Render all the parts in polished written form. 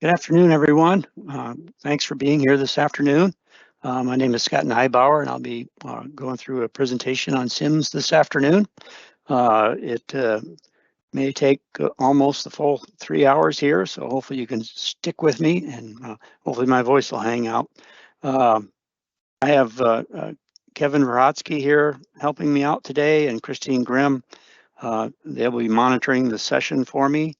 Good afternoon, everyone. Thanks for being here this afternoon. My name is Scott Neibauer, and I'll be going through a presentation on SIIMS this afternoon. It may take almost the full 3 hours here, so hopefully you can stick with me, and hopefully my voice will hang out. I have Kevin Verhotsky here helping me out today, and Christine Grimm. They'll be monitoring the session for me.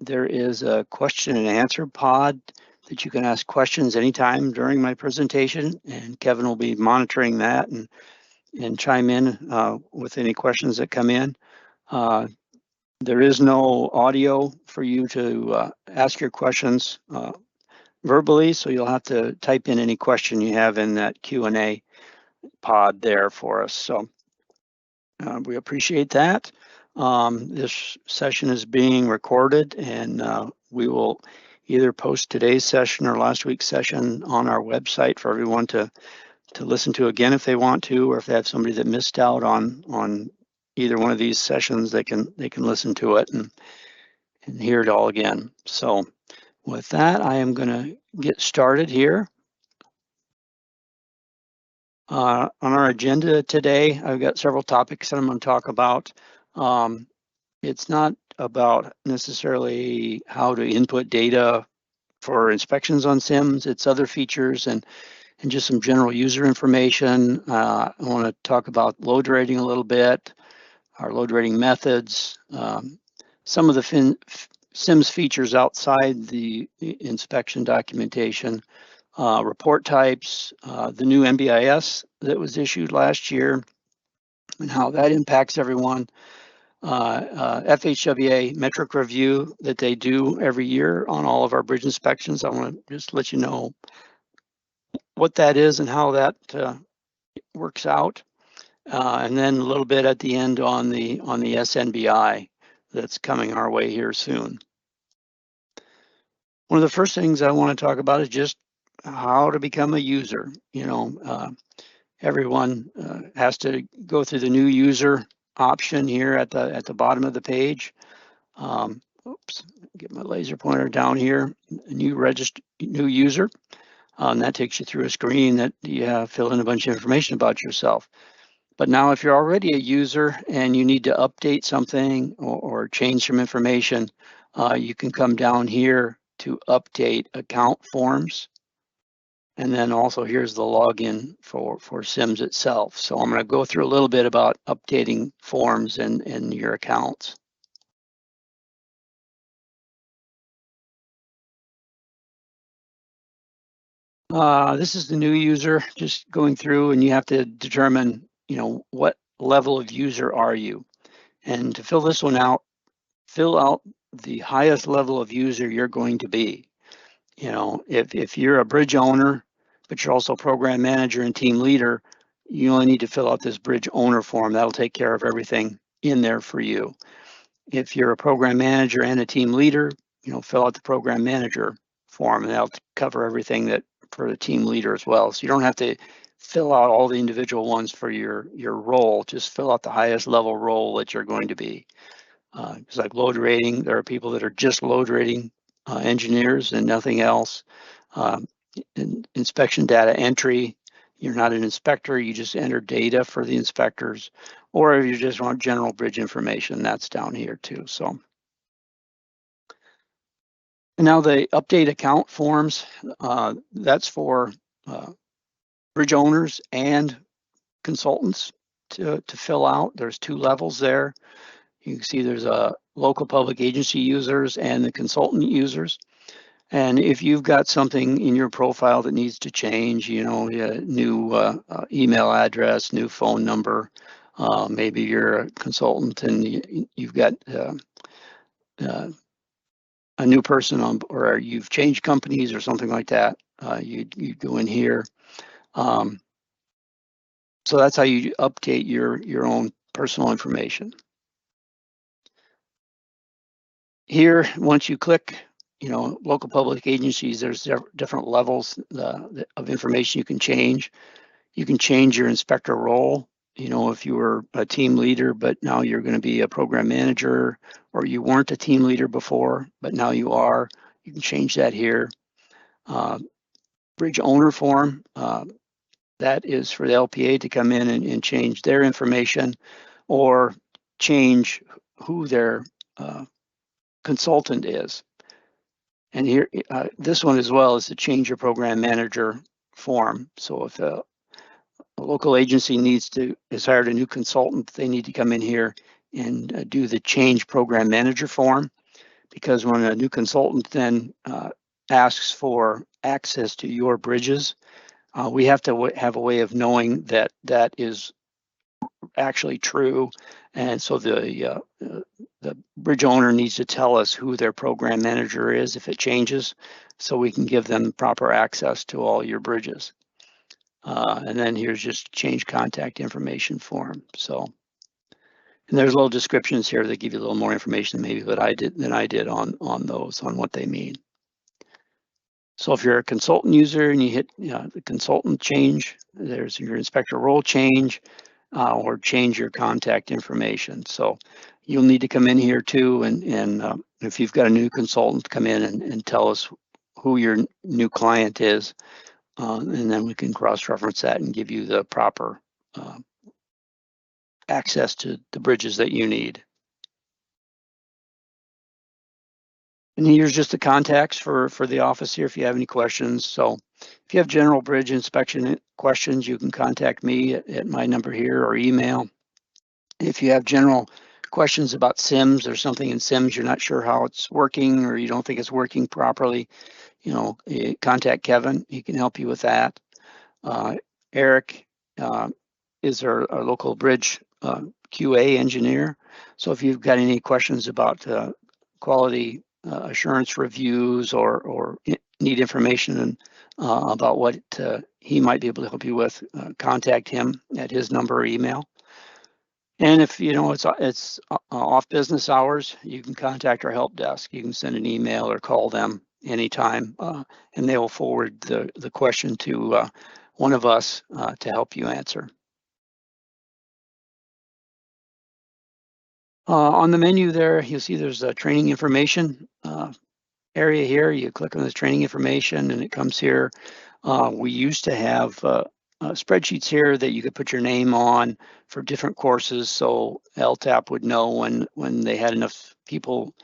There is a question and answer pod that you can ask questions anytime during my presentation, and Kevin will be monitoring that and chime in with any questions that come in. There is no audio for you to ask your questions verbally, so you'll have to type in any question you have in that Q&A pod there for us. So we appreciate that. This session is being recorded, and we will either post today's session or last week's session on our website for everyone to listen to again if they want to, or if they have somebody that missed out on either one of these sessions, they can listen to it and hear it all again. So with that, I am going to get started here. On our agenda today, I've got several topics that I'm going to talk about. It's not about necessarily how to input data for inspections on SIIMS. It's other features and just some general user information. I want to talk about load rating a little bit, our load rating methods, some of the SIIMS features outside the inspection documentation, report types, the new NBIS that was issued last year and how that impacts everyone. FHWA metric review that they do every year on all of our bridge inspections. I want to just let you know what that is and how that works out. And then a little bit at the end on the SNBI that's coming our way here soon. One of the first things I want to talk about is just how to become a user. You know, everyone has to go through the new user option here at the bottom of the page. Oops, get my laser pointer down here. New user. And that takes you through a screen that you fill in a bunch of information about yourself. But now if you're already a user and you need to update something or change some information, you can come down here to update account forms. And then also here's the login for SIIMS itself. So I'm going to go through a little bit about updating forms in your accounts. This is the new user, just going through, and you have to determine, you know, what level of user are you. And to fill this one out, fill out the highest level of user you're going to be. You know, if you're a bridge owner, but you're also program manager and team leader, you only need to fill out this bridge owner form. That'll take care of everything in there for you. If you're a program manager and a team leader, you know, fill out the program manager form, and that'll cover everything that for the team leader as well. So you don't have to fill out all the individual ones for your role. Just fill out the highest level role that you're going to be. It's like load rating. There are people that are just load rating engineers and nothing else. Inspection data entry, you're not an inspector, you just enter data for the inspectors, or if you just want general bridge information, that's down here too. So, and now the update account forms, that's for bridge owners and consultants to fill out. There's 2 levels there. You can see there's a local public agency users and the consultant users. And if you've got something in your profile that needs to change, you know, new email address, new phone number, maybe you're a consultant and you've got a new person on, or you've changed companies or something like that, you go in here. So that's how you update your own personal information. Here, once you click, you know, local public agencies, there's different levels of information you can change. You can change your inspector role. You know, if you were a team leader, but now you're going to be a program manager, or you weren't a team leader before, but now you are, you can change that here. Bridge owner form, that is for the LPA to come in and change their information or change who their consultant is. And here, this one as well is the change your program manager form. So if a local agency has hired a new consultant, they need to come in here and do the change program manager form, because when a new consultant then asks for access to your bridges, we have to have a way of knowing that that is actually true. And so the bridge owner needs to tell us who their program manager is if it changes, so we can give them proper access to all your bridges. And then here's just change contact information form. So, and there's little descriptions here that give you a little more information maybe than I did on those, on what they mean. So if you're a consultant user and you hit the consultant change, there's your inspector role change, or change your contact information. So you'll need to come in here too, and if you've got a new consultant, come in and tell us who your new client is, and then we can cross-reference that and give you the proper access to the bridges that you need. And here's just the contacts for the office here if you have any questions. So if you have general bridge inspection questions, you can contact me at my number here or email. If you have general questions about SIIMS or something in SIIMS, you're not sure how it's working or you don't think it's working properly, contact Kevin. He can help you with that. Eric is our local bridge QA engineer. So if you've got any questions about quality assurance reviews or need information about what he might be able to help you with, contact him at his number or email. And if it's off business hours, you can contact our help desk. You can send an email or call them anytime, and they will forward the question to one of us to help you answer. On the menu there, you'll see there's a training information area here. You click on this training information and it comes here. We used to have spreadsheets here that you could put your name on for different courses, so LTAP would know when they had enough people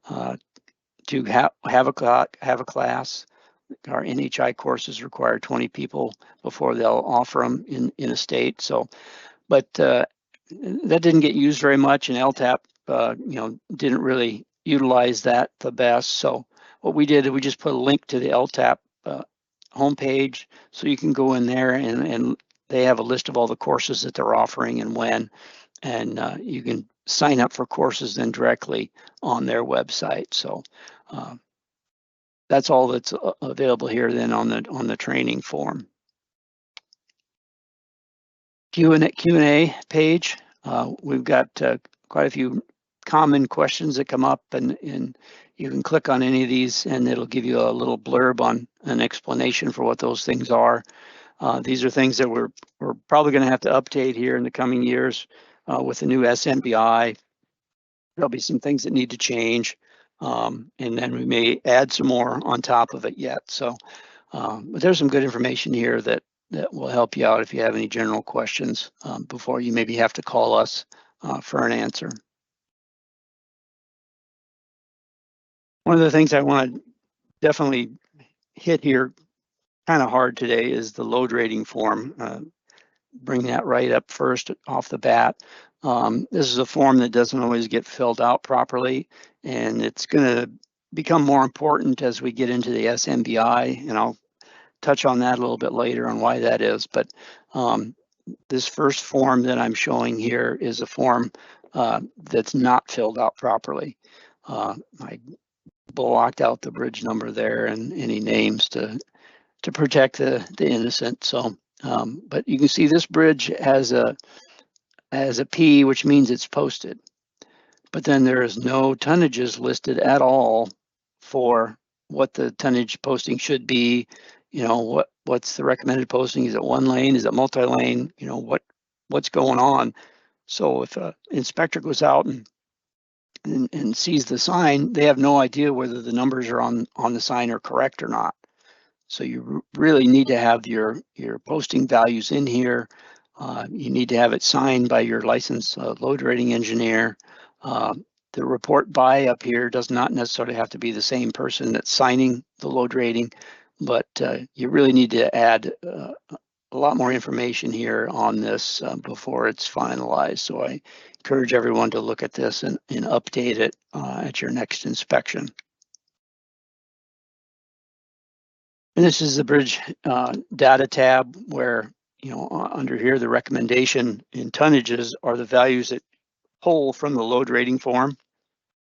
to have a class. Our NHI courses require 20 people before they'll offer them in a state. So, but that didn't get used very much, and LTAP didn't really utilize that the best. So what we did, we just put a link to the LTAP homepage, so you can go in there and they have a list of all the courses that they're offering and when, and you can sign up for courses then directly on their website. So that's all that's available here then on the training form. Q&A page. We've got quite a few common questions that come up, and you can click on any of these and it'll give you a little blurb on an explanation for what those things are. These are things that we're probably going to have to update here in the coming years with the new SMBI. There'll be some things that need to change, and then we may add some more on top of it yet. So, but there's some good information here that will help you out if you have any general questions before you maybe have to call us for an answer. One of the things I want to definitely hit here kind of hard today is the load rating form. Bring that right up first off the bat. This is a form that doesn't always get filled out properly, and it's going to become more important as we get into the SMBI, and I'll touch on that a little bit later on why that is. But this first form that I'm showing here is a form that's not filled out properly. I blocked out the bridge number there and any names to protect the innocent. So, but you can see this bridge has a P, which means it's posted. But then there is no tonnages listed at all for what the tonnage posting should be. What's the recommended posting? Is it one lane? Is it multi-lane? What's going on? So if an inspector goes out and and sees the sign, they have no idea whether the numbers are on the sign are correct or not. So you really need to have your posting values in here. You need to have it signed by your licensed load rating engineer. The report by up here does not necessarily have to be the same person that's signing the load rating, but you really need to add a lot more information here on this before it's finalized. So I encourage everyone to look at this and update it at your next inspection. And this is the bridge data tab where, under here, the recommendation in tonnages are the values that pull from the load rating form.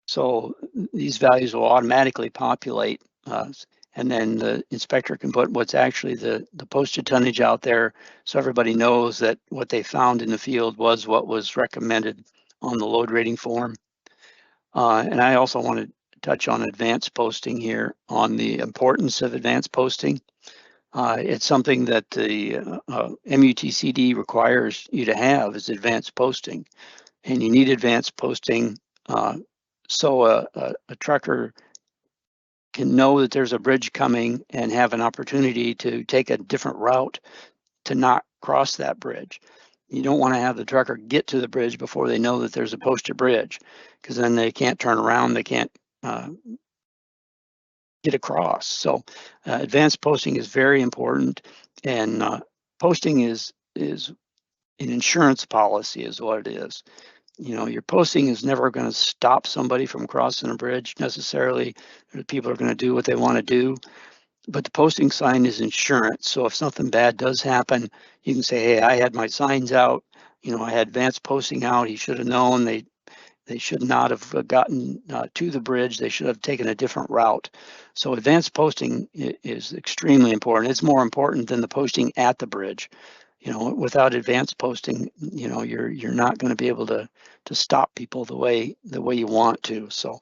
So these values will automatically populate, and then the inspector can put what's actually the posted tonnage out there, so everybody knows that what they found in the field was what was recommended on the load rating form. And I also want to touch on advanced posting here, on the importance of advanced posting. It's something that the MUTCD requires you to have, is advanced posting, and you need advanced posting so a trucker can know that there's a bridge coming and have an opportunity to take a different route to not cross that bridge. You don't want to have the trucker get to the bridge before they know that there's a posted bridge, because then they can't turn around, they can't get across. So advanced posting is very important, and posting is an insurance policy is what it is. Your posting is never going to stop somebody from crossing a bridge necessarily. People are going to do what they want to do, but the posting sign is insurance. So if something bad does happen, you can say, hey, I had my signs out, I had advanced posting out. He should have known. They should not have gotten to the bridge. They should have taken a different route. So advanced posting is extremely important. It's more important than the posting at the bridge. Without advanced posting, you're not going to be able to stop people the way you want to. So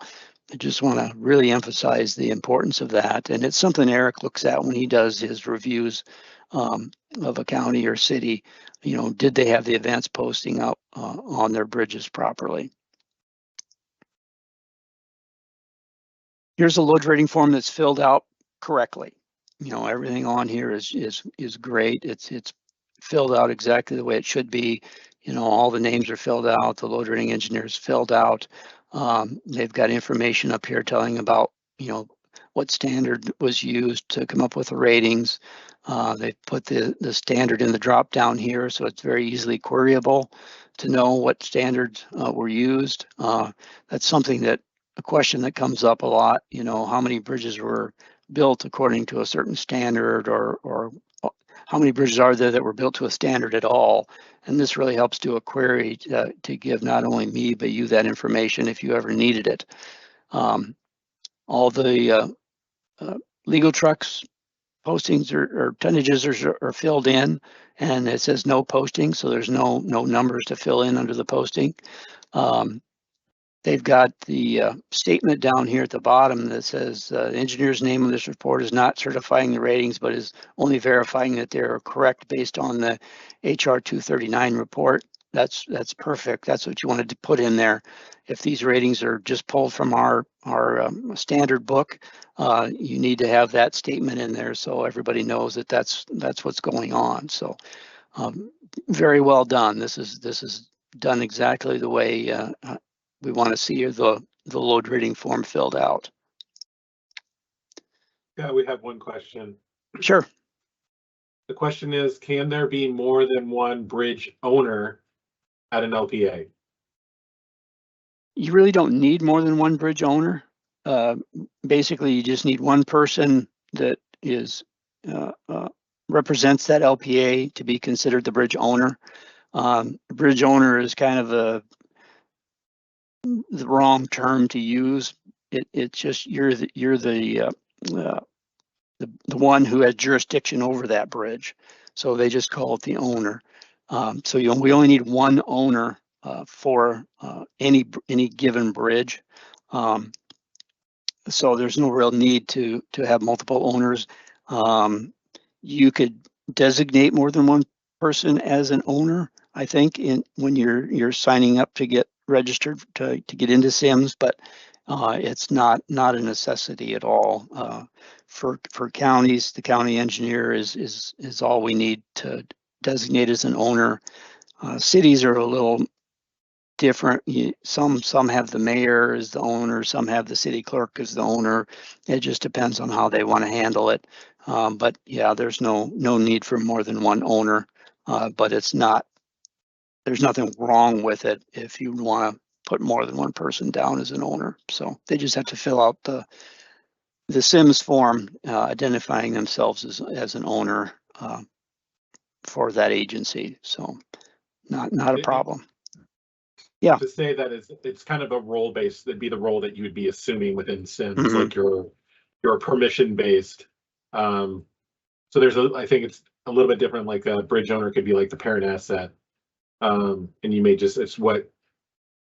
I just want to really emphasize the importance of that. And it's something Eric looks at when he does his reviews of a county or city. Did they have the advanced posting up on their bridges properly? Here's a load rating form that's filled out correctly. Everything on here is great. It's filled out exactly the way it should be. All the names are filled out. The load rating engineer is filled out. They've got information up here telling about what standard was used to come up with the ratings. They put the standard in the drop down here, so it's very easily queryable to know what standards were used. That's something that a question that comes up a lot, how many bridges were built according to a certain standard, or how many bridges are there that were built to a standard at all? And this really helps do a query to give not only me, but you that information if you ever needed it. All the legal trucks postings or tonnages are filled in, and it says no posting, so there's no numbers to fill in under the posting. They've got the statement down here at the bottom that says the engineer's name on this report is not certifying the ratings, but is only verifying that they're correct based on the HR 239 report. That's perfect. That's what you wanted to put in there. If these ratings are just pulled from our standard book, you need to have that statement in there so everybody knows that that's what's going on. So very well done. This is done exactly the way we want to see the load rating form filled out. Yeah, we have one question. Sure. The question is, can there be more than one bridge owner at an LPA? You really don't need more than one bridge owner. Basically, you just need one person that is represents that LPA to be considered the bridge owner. Bridge owner is kind of the wrong term to use. It's just you're the one who has jurisdiction over that bridge, so they just call it the owner. So we only need one owner for any given bridge. So there's no real need to have multiple owners. You could designate more than one person as an owner, I think, when you're signing up to get registered to get into SIIMS, but it's not a necessity at all. For counties, the county engineer is all we need to designate as an owner. Cities are a little different. Some have the mayor as the owner, some have the city clerk as the owner. It just depends on how they want to handle it. But yeah, there's no need for more than one owner. But there's nothing wrong with it if you want to put more than one person down as an owner. So they just have to fill out the SIIMS form, identifying themselves as an owner for that agency. So not a problem. Yeah. To say that it's kind of a role based, that'd be the role that you would be assuming within SIIMS, Mhm. like your permission based. So I think it's a little bit different. Like a bridge owner could be like the parent asset, and you may it's what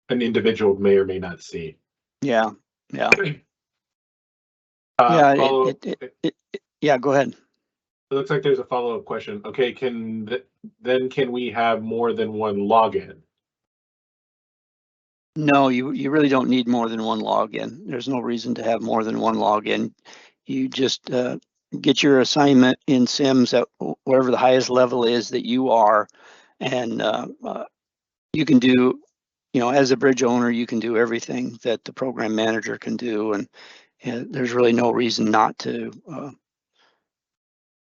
an individual may or may not see. Yeah. Yeah. Follow. Yeah, go ahead. It looks like there's a follow-up question. Okay, can we have more than one login? No, you really don't need more than one login. There's no reason to have more than one login. You just get your assignment in SIIMS at whatever the highest level is that you are, and you can do, as a bridge owner, you can do everything that the program manager can do, and there's really no reason not to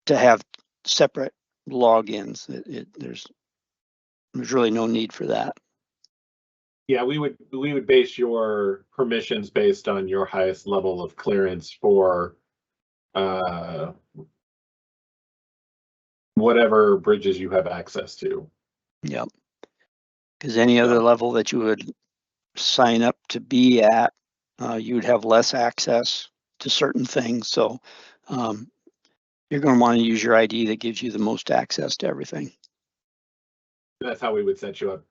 have separate logins. There's really no need for that. Yeah, we would base your permissions based on your highest level of clearance for whatever bridges you have access to. Yep. Because any other level that you would sign up to be at, you would have less access to certain things. So you're going to want to use your ID that gives you the most access to everything. That's how we would set you up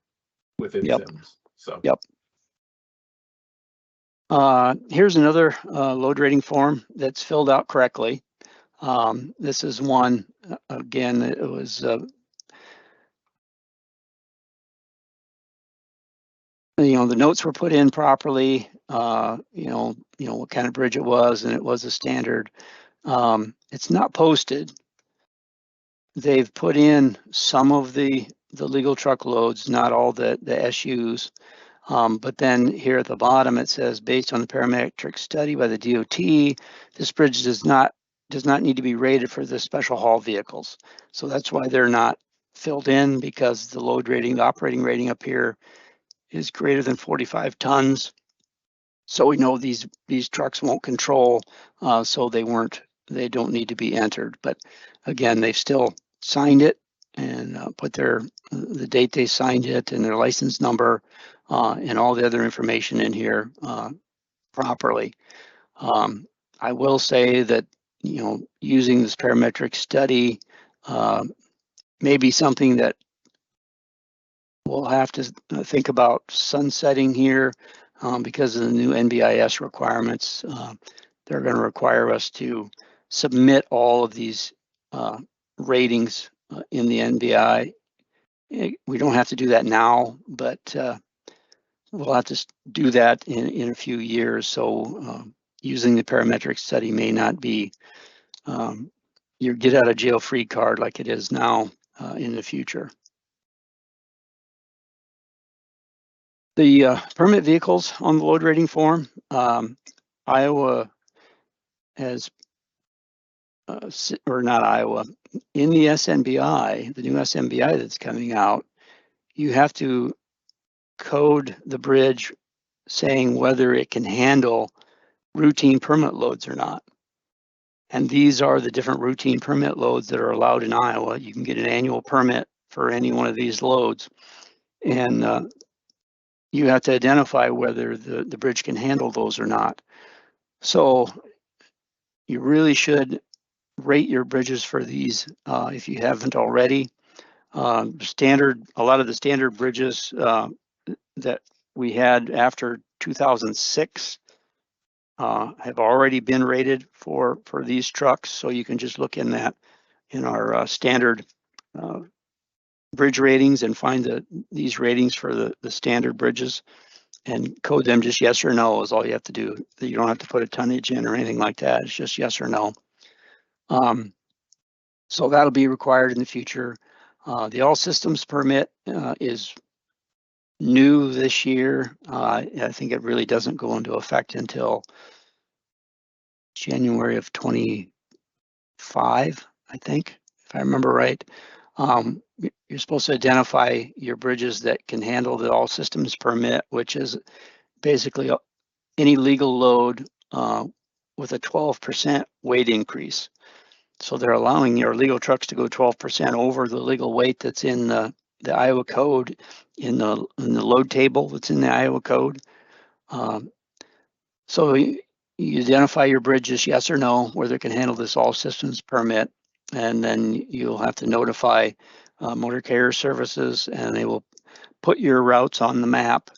within SIIMS. So. Yep. Here's another load rating form that's filled out correctly. This is one, again, it was the notes were put in properly, what kind of bridge it was, and it was a standard. It's not posted. They've put in some of the legal truckloads, not all the SUs. But then here at the bottom, it says, based on the parametric study by the DOT, this bridge does not need to be rated for the special haul vehicles. So that's why they're not filled in, because the load rating, the operating rating up here is greater than 45 tons. So we know these trucks won't control, so they don't need to be entered. But again, they've still signed it and put the date they signed it and their license number and all the other information in here properly. I will say that, using this parametric study may be something that we'll have to think about sunsetting here because of the new NBIS requirements. They're going to require us to submit all of these ratings in the NBI. We don't have to do that now, but we'll have to do that in a few years. So using the parametric study may not be your get out of jail free card like it is now in the future. The permit vehicles on the load rating form, Iowa has, or not Iowa, in the SNBI, the new SNBI that's coming out, you have to code the bridge saying whether it can handle routine permit loads or not. And these are the different routine permit loads that are allowed in Iowa. You can get an annual permit for any one of these loads. And you have to identify whether the bridge can handle those or not. So you really should rate your bridges for these if you haven't already. A lot of the standard bridges that we had after 2006 have already been rated for these trucks. So you can just look in our standard bridge ratings and find these ratings for the standard bridges and code them just yes or no is all you have to do. You don't have to put a tonnage in or anything like that. It's just yes or no. So that'll be required in the future. The all systems permit is new this year. I think it really doesn't go into effect until January of 25, I think, if I remember right. You're supposed to identify your bridges that can handle the all systems permit, which is basically any legal load with a 12% weight increase. So they're allowing your legal trucks to go 12% over the legal weight that's in the Iowa code, in the load table that's in the Iowa code. So you identify your bridges, yes or no, whether it can handle this all systems permit, and then you'll have to notify motor carrier services, and they will put your routes on the map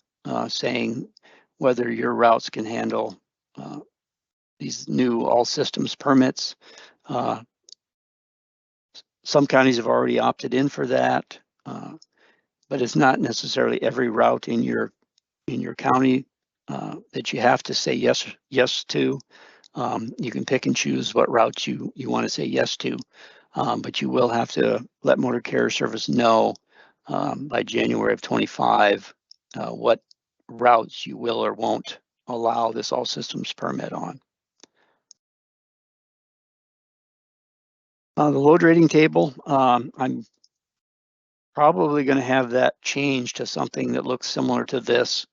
saying whether your routes can handle these new all systems permits. Some counties have already opted in for that, but it's not necessarily every route in your county that you have to say yes to. You can pick and choose what routes you want to say yes to, but you will have to let Motor Carrier Service know by January of 25 what routes you will or won't allow this all systems permit on. The load rating table, I'm probably going to have that changed to something that looks similar to this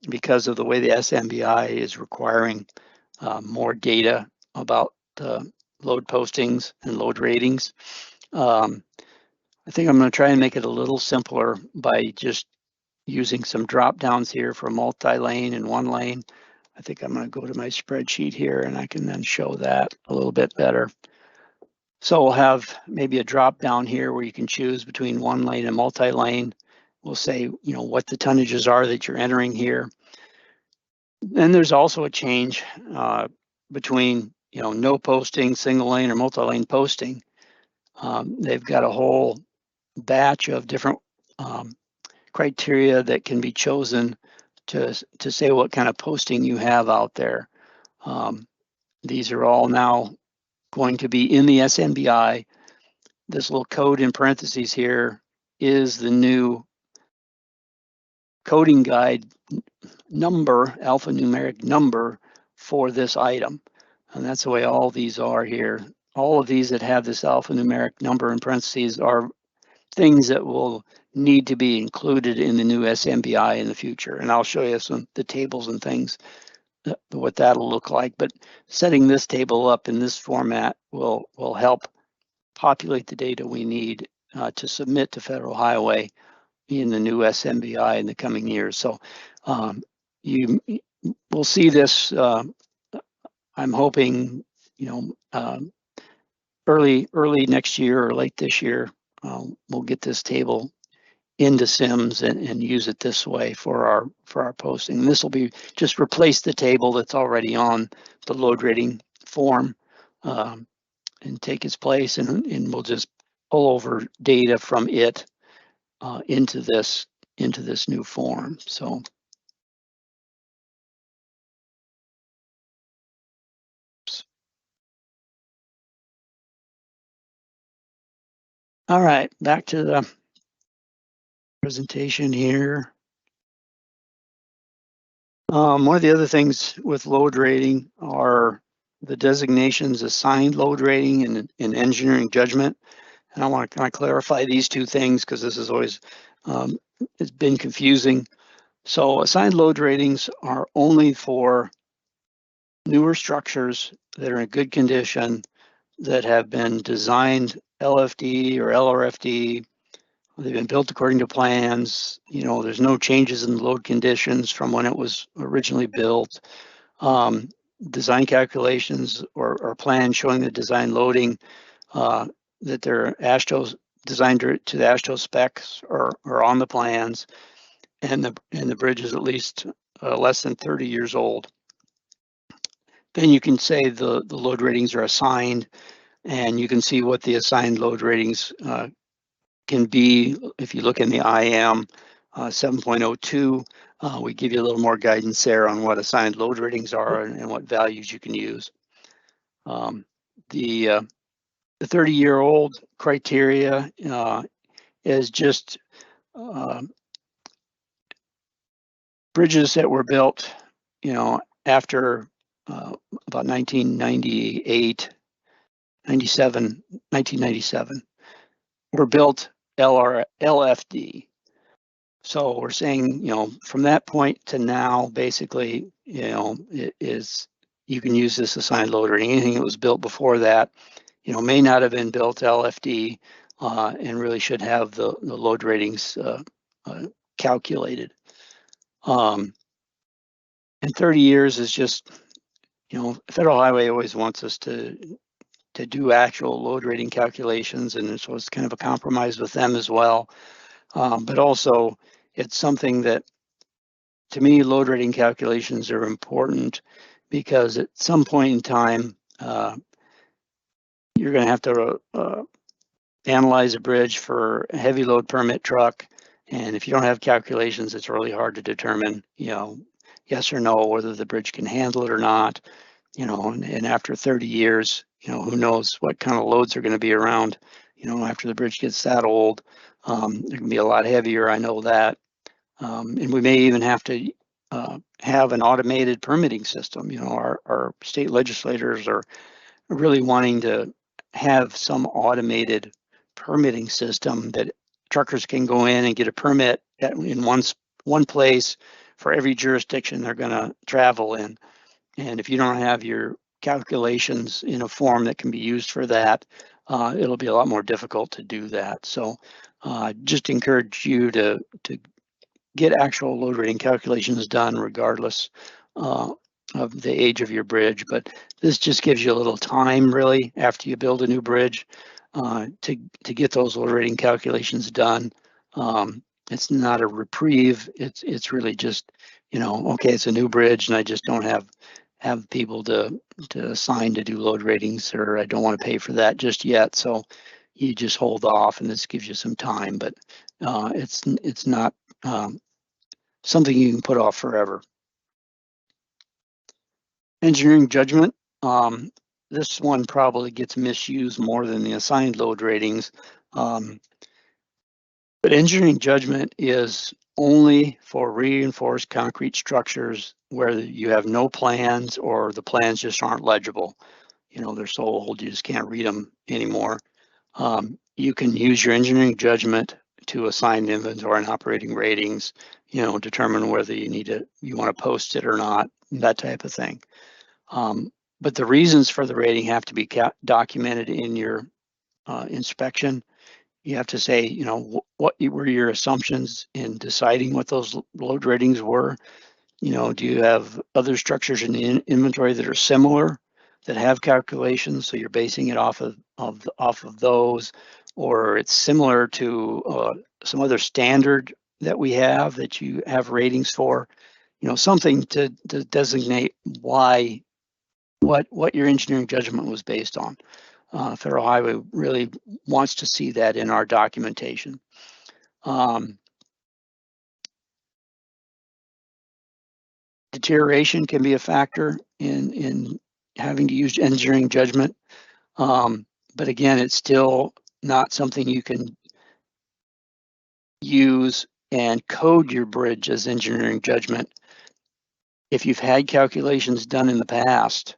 because of the way the SMBI is requiring more data about load postings and load ratings. I think I'm going to try and make it a little simpler by just using some drop downs here for multi-lane and one lane. I think I'm going to go to my spreadsheet here and I can then show that a little bit better. So we'll have maybe a drop down here where you can choose between one lane and multi-lane. We'll say, you know, what the tonnages are that you're entering here. Then there's also a change between, you know, no posting, single lane or multi-lane posting. They've got a whole batch of different criteria that can be chosen to say what kind of posting you have out there. These are all now going to be in the SMBI. This little code in parentheses here is the new coding guide number, alphanumeric number for this item. And that's the way all these are here. All of these that have this alphanumeric number in parentheses are things that will need to be included in the new SMBI in the future. And I'll show you the tables and things, what that'll look like. But setting this table up in this format will help populate the data we need to submit to Federal Highway in the new SMBI in the coming years. So you will see this, I'm hoping, you know, early next year or late this year, we'll get this table into SIIMS and use it this way for our posting. And this will be just replace the table that's already on the load rating form and take its place, and we'll just pull over data from it into this new form. So. All right, back to the presentation here. One of the other things with load rating are the designations assigned load rating and engineering judgment. And I want to kind of clarify these two things because this is always, it's been confusing. So assigned load ratings are only for newer structures that are in good condition that have been designed LFD or LRFD. They've been built according to plans. You know, there's no changes in the load conditions from when it was originally built. Design calculations or plans showing the design loading that they're AASHTO designed to the AASHTO specs or on the plans, and the bridge is at least less than 30 years old. Then you can say the load ratings are assigned, and you can see what the assigned load ratings can be, if you look in the IM 7.02, we give you a little more guidance there on what assigned load ratings are and what values you can use. The 30-year-old criteria is just bridges that were built, after about 1997, were built LFD. So we're saying, from that point to now, basically, it is, you can use this assigned load rating. Anything that was built before that, may not have been built LFD and really should have the load ratings calculated. And 30 years is just, Federal Highway always wants us to do actual load rating calculations, and so it's kind of a compromise with them as well. But also, it's something that, to me, load rating calculations are important because at some point in time, you're going to have to analyze a bridge for a heavy load permit truck. And if you don't have calculations, it's really hard to determine, yes or no, whether the bridge can handle it or not. And after 30 years, who knows what kind of loads are going to be around, after the bridge gets that old. It can be a lot heavier, I know that. And we may even have to have an automated permitting system. Our state legislators are really wanting to have some automated permitting system that truckers can go in and get a permit in one place for every jurisdiction they're going to travel in. And if you don't have your calculations in a form that can be used for that, it'll be a lot more difficult to do that. So just encourage you to get actual load rating calculations done regardless of the age of your bridge. But this just gives you a little time, really, after you build a new bridge to get those load rating calculations done. It's not a reprieve. It's really just, okay, it's a new bridge and I just don't have people to assign to do load ratings, or I don't want to pay for that just yet. So you just hold off, and this gives you some time, but it's not something you can put off forever. Engineering judgment. This one probably gets misused more than the assigned load ratings. But engineering judgment is only for reinforced concrete structures where you have no plans or the plans just aren't legible. They're so old you just can't read them anymore. You can use your engineering judgment to assign inventory and operating ratings, determine whether you want to post it or not, that type of thing. But the reasons for the rating have to be documented in your inspection. You have to say, what were your assumptions in deciding what those load ratings were? Do you have other structures in the inventory that are similar, that have calculations, so you're basing it off of those, or it's similar to some other standard that we have that you have ratings for? Something to designate what your engineering judgment was based on. Federal Highway really wants to see that in our documentation. Deterioration can be a factor in having to use engineering judgment. But again, it's still not something you can use and code your bridge as engineering judgment. If you've had calculations done in the past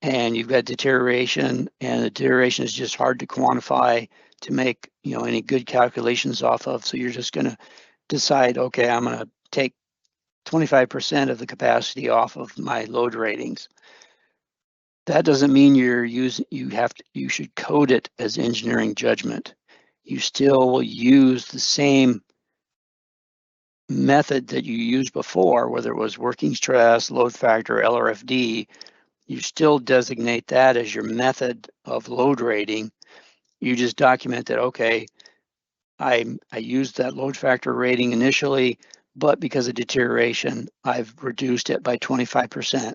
and you've got deterioration, and the deterioration is just hard to quantify to make any good calculations off of, so you're just going to decide, okay, I'm going to take 25% of the capacity off of my load ratings. That doesn't mean you should code it as engineering judgment. You still will use the same method that you used before, whether it was working stress, load factor, LRFD. You still designate that as your method of load rating. You just document that, okay, I used that load factor rating initially, but because of deterioration, I've reduced it by 25%.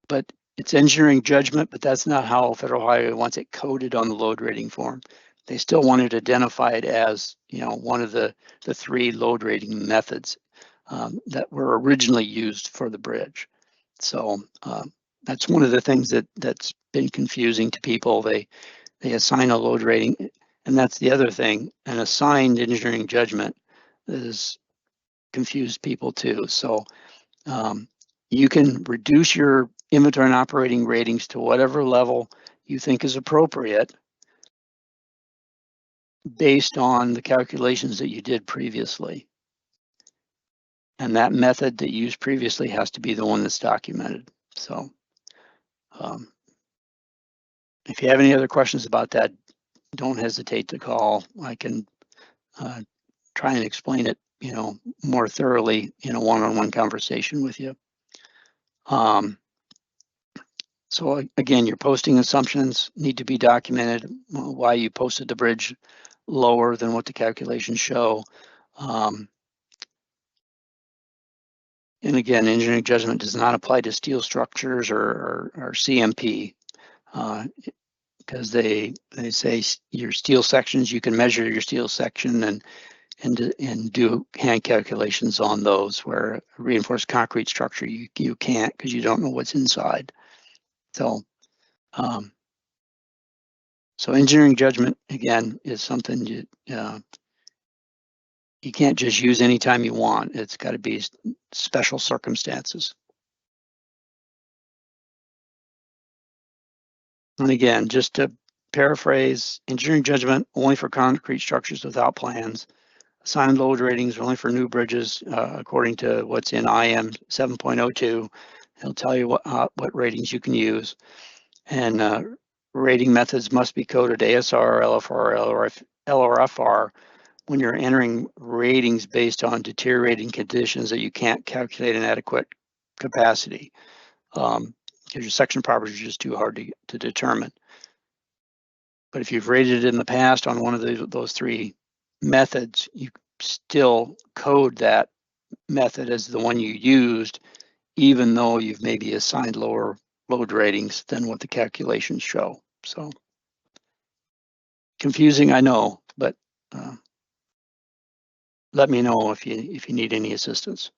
But it's engineering judgment, but that's not how Federal Highway wants it coded on the load rating form. they still wanted to identify it as, one of the three load rating methods that were originally used for the bridge. So that's one of the things that's been confusing to people. They assign a load rating, and that's the other thing. An assigned engineering judgment is confused people too. So you can reduce your inventory and operating ratings to whatever level you think is appropriate based on the calculations that you did previously. And that method that you used previously has to be the one that's documented. So if you have any other questions about that, don't hesitate to call. I can try and explain it, more thoroughly in a one-on-one conversation with you. So again, your posting assumptions need to be documented, why you posted the bridge lower than what the calculations show. And again, engineering judgment does not apply to steel structures or CMP, because they say your steel sections, you can measure your steel section and do hand calculations on those, where a reinforced concrete structure, you can't, because you don't know what's inside. So so engineering judgment, again, is something you can't just use anytime you want. It's got to be special circumstances. And again, just to paraphrase, engineering judgment only for concrete structures without plans. Assigned load ratings only for new bridges, according to what's in IM 7.02. It'll tell you what ratings you can use. And rating methods must be coded ASR, LFR, LRFR when you're entering ratings based on deteriorating conditions that you can't calculate an adequate capacity, because your section properties are just too hard to determine. But if you've rated it in the past on one of those three methods, you still code that method as the one you used, even though you've maybe assigned lower load ratings than what the calculations show. So confusing, I know, but let me know if you need any assistance.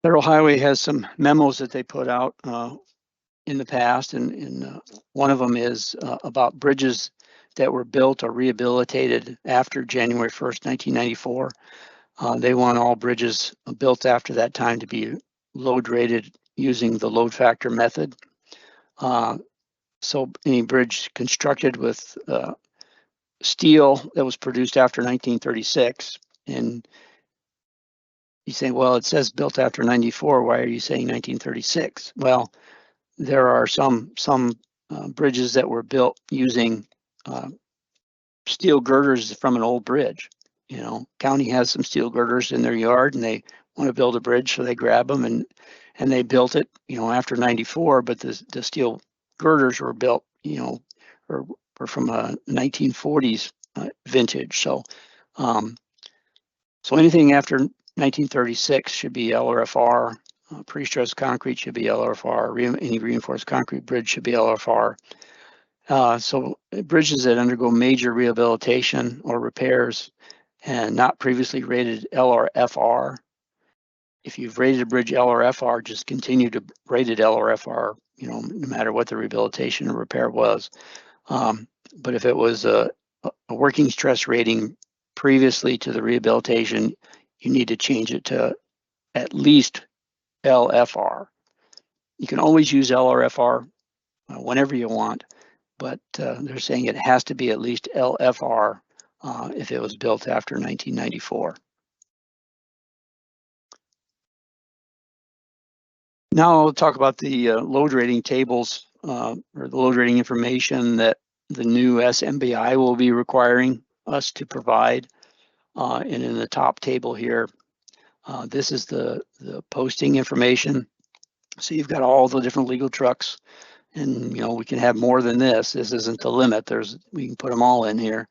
Federal Highway has some memos that they put out in the past, and one of them is about bridges that were built or rehabilitated after January 1st, 1994. They want all bridges built after that time to be load rated using the load factor method. So any bridge constructed with steel that was produced after 1936, and you say, well, it says built after 94. Why are you saying 1936? Well, there are some bridges that were built using steel girders from an old bridge. County has some steel girders in their yard, and they want to build a bridge, so they grab them and they built it, after 94. But the steel girders were built, or from a 1940s vintage. So anything after 1936 should be LRFR. Pre-stressed concrete should be LRFR. Any reinforced concrete bridge should be LRFR. So bridges that undergo major rehabilitation or repairs and not previously rated LRFR. If you've rated a bridge LRFR, just continue to rate it LRFR, no matter what the rehabilitation or repair was. But if it was a working stress rating previously to the rehabilitation, you need to change it to at least LFR. You can always use LRFR whenever you want, but they're saying it has to be at least LFR if it was built after 1994. Now I'll talk about the load rating tables or the load rating information that the new SMBI will be requiring us to provide. And in the top table here, this is the posting information. So you've got all the different legal trucks, and we can have more than this. This isn't the limit. We can put them all in here.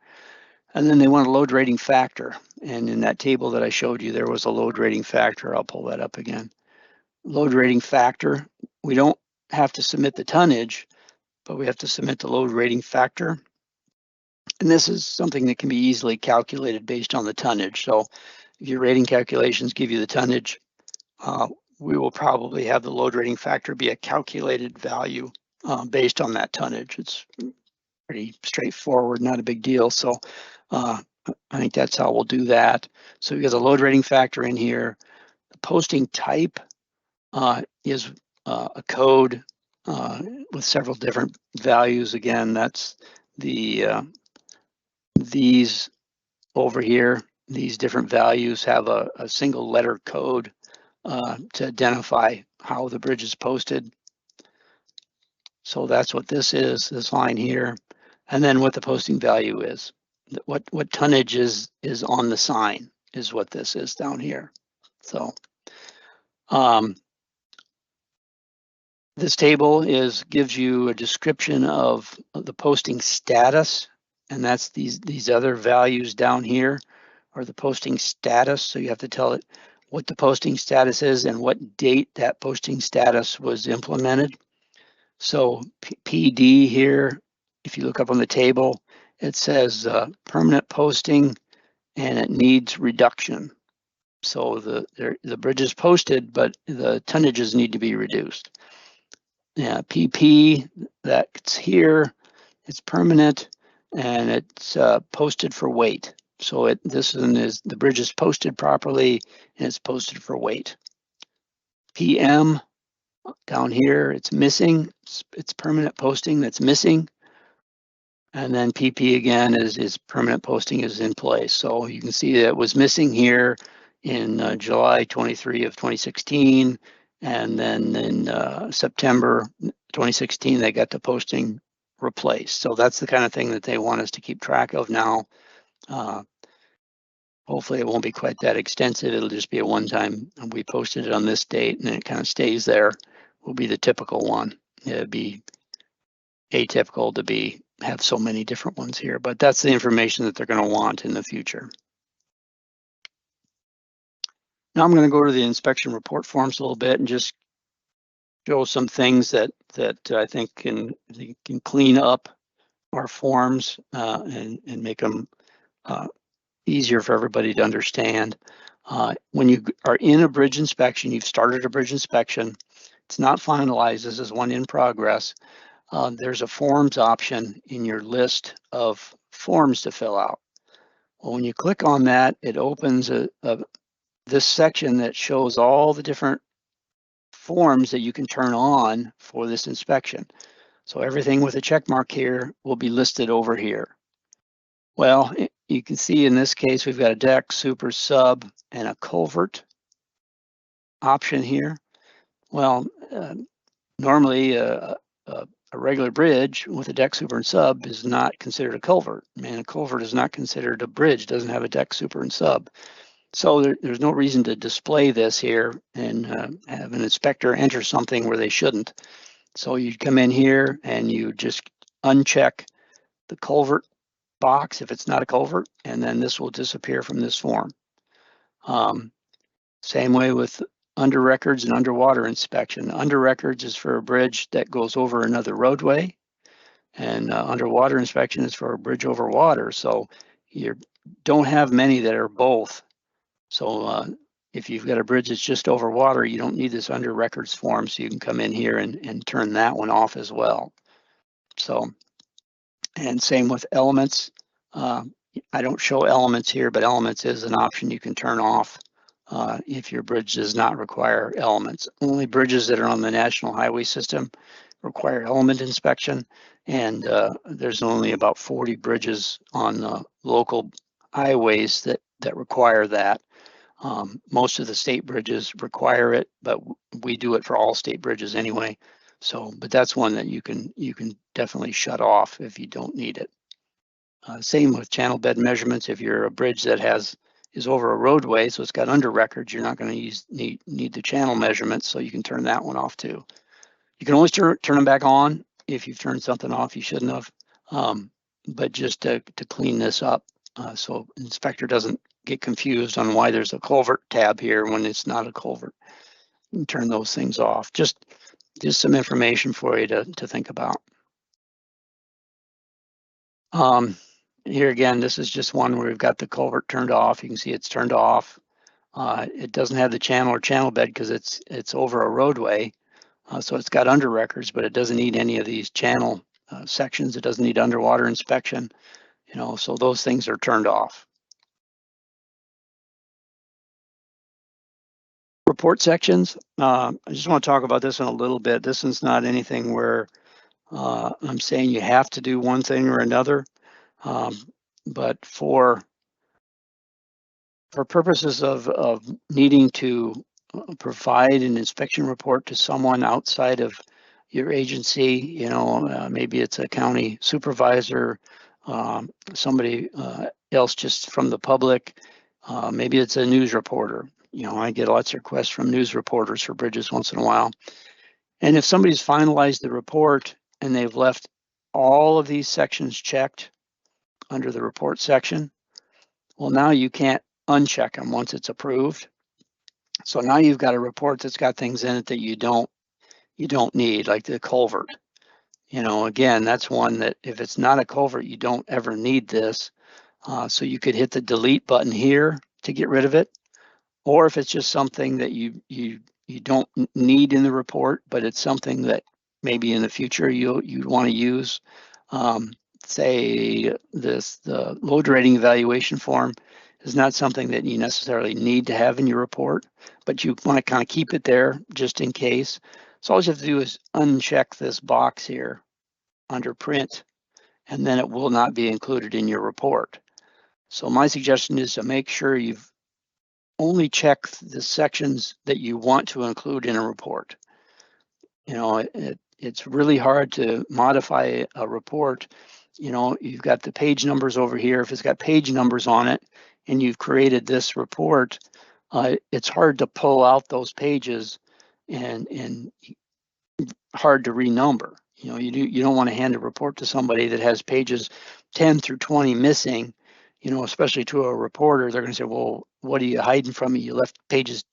And then they want a load rating factor. And in that table that I showed you, there was a load rating factor. I'll pull that up again. Load rating factor, we don't have to submit the tonnage, but we have to submit the load rating factor. And this is something that can be easily calculated based on the tonnage. So if your rating calculations give you the tonnage, we will probably have the load rating factor be a calculated value based on that tonnage. It's pretty straightforward, not a big deal. So I think that's how we'll do that. So we got the load rating factor in here. The posting type is a code with several different values. Again, that's the these over here. These different values have a single letter code to identify how the bridge is posted. So that's what this is, this line here. And then what the posting value is. What tonnage is on the sign is what this is down here. So this table gives you a description of the posting status, and that's these other values down here are the posting status. So you have to tell it what the posting status is and what date that posting status was implemented. So PD here, if you look up on the table, it says permanent posting and it needs reduction. So the bridge is posted, but the tonnages need to be reduced. Yeah, PP, that's here, it's permanent and it's posted for weight. So this one is, the bridge is posted properly and it's posted for weight. PM, down here, it's missing. It's permanent posting that's missing. And then PP again is permanent posting is in place. So you can see that it was missing here in July 23 of 2016. And then in September 2016, they got the posting replaced. So that's the kind of thing that they want us to keep track of now. Hopefully it won't be quite that extensive. It'll just be a one-time, we posted it on this date and it kind of stays there. Will be the typical one. It'd be atypical to have so many different ones here, but that's the information that they're going to want in the future. Now I'm going to go to the inspection report forms a little bit and just show some things that I think can clean up our forms and make them easier for everybody to understand. When you are in a bridge inspection, you've started a bridge inspection, it's not finalized, this is one in progress. There's a forms option in your list of forms to fill out. Well, when you click on that, it opens this section that shows all the different forms that you can turn on for this inspection. So everything with a check mark here will be listed over here. Well, you can see in this case, we've got a deck, super, sub, and a culvert option here. Well, normally a regular bridge with a deck, super, and sub is not considered a culvert. And a culvert is not considered a bridge, doesn't have a deck, super, and sub. So there's no reason to display this here and have an inspector enter something where they shouldn't. So you come in here and you just uncheck the culvert box if it's not a culvert, and then this will disappear from this form. Same way with under records and underwater inspection. Under records is for a bridge that goes over another roadway, and underwater inspection is for a bridge over water. So you don't have many that are both. So if you've got a bridge that's just over water, you don't need this under records form, so you can come in here and turn that one off as well. So, and same with elements. I don't show elements here, but elements is an option you can turn off if your bridge does not require elements. Only bridges that are on the national highway system require element inspection, and there's only about 40 bridges on the local highways that require that. Most of the state bridges require it, but we do it for all state bridges anyway. So, but that's one that you can definitely shut off if you don't need it. Same with channel bed measurements. If you're a bridge that is over a roadway, so it's got under records, you're not going to need the channel measurements, so you can turn that one off too. You can always turn them back on if you've turned something off you shouldn't have, but just to clean this up so inspector doesn't get confused on why there's a culvert tab here when it's not a culvert. You can turn those things off. Just some information for you to think about. Here again, this is just one where we've got the culvert turned off. You can see it's turned off. It doesn't have the channel or channel bed because it's over a roadway. So it's got under records, but it doesn't need any of these channel sections. It doesn't need underwater inspection, so those things are turned off. Report sections, I just want to talk about this in a little bit. This is not anything where I'm saying you have to do one thing or another, but for purposes of needing to provide an inspection report to someone outside of your agency, maybe it's a county supervisor, somebody else just from the public, maybe it's a news reporter. I get lots of requests from news reporters for bridges once in a while. And if somebody's finalized the report and they've left all of these sections checked under the report section, well, now you can't uncheck them once it's approved. So now you've got a report that's got things in it that you don't need, like the culvert. Again, that's one that if it's not a culvert, you don't ever need this. So you could hit the delete button here to get rid of it. Or if it's just something that you don't need in the report, but it's something that maybe in the future you'd want to use. Say the load rating evaluation form is not something that you necessarily need to have in your report, but you want to kind of keep it there just in case. So all you have to do is uncheck this box here under print, and then it will not be included in your report. So my suggestion is to make sure you've only check the sections that you want to include in a report. It's really hard to modify a report. You've got the page numbers over here. If it's got page numbers on it and you've created this report, it's hard to pull out those pages and hard to renumber. You don't want to hand a report to somebody that has pages 10 through 20 missing, especially to a reporter. They're going to say, well, what are you hiding from me? You left pages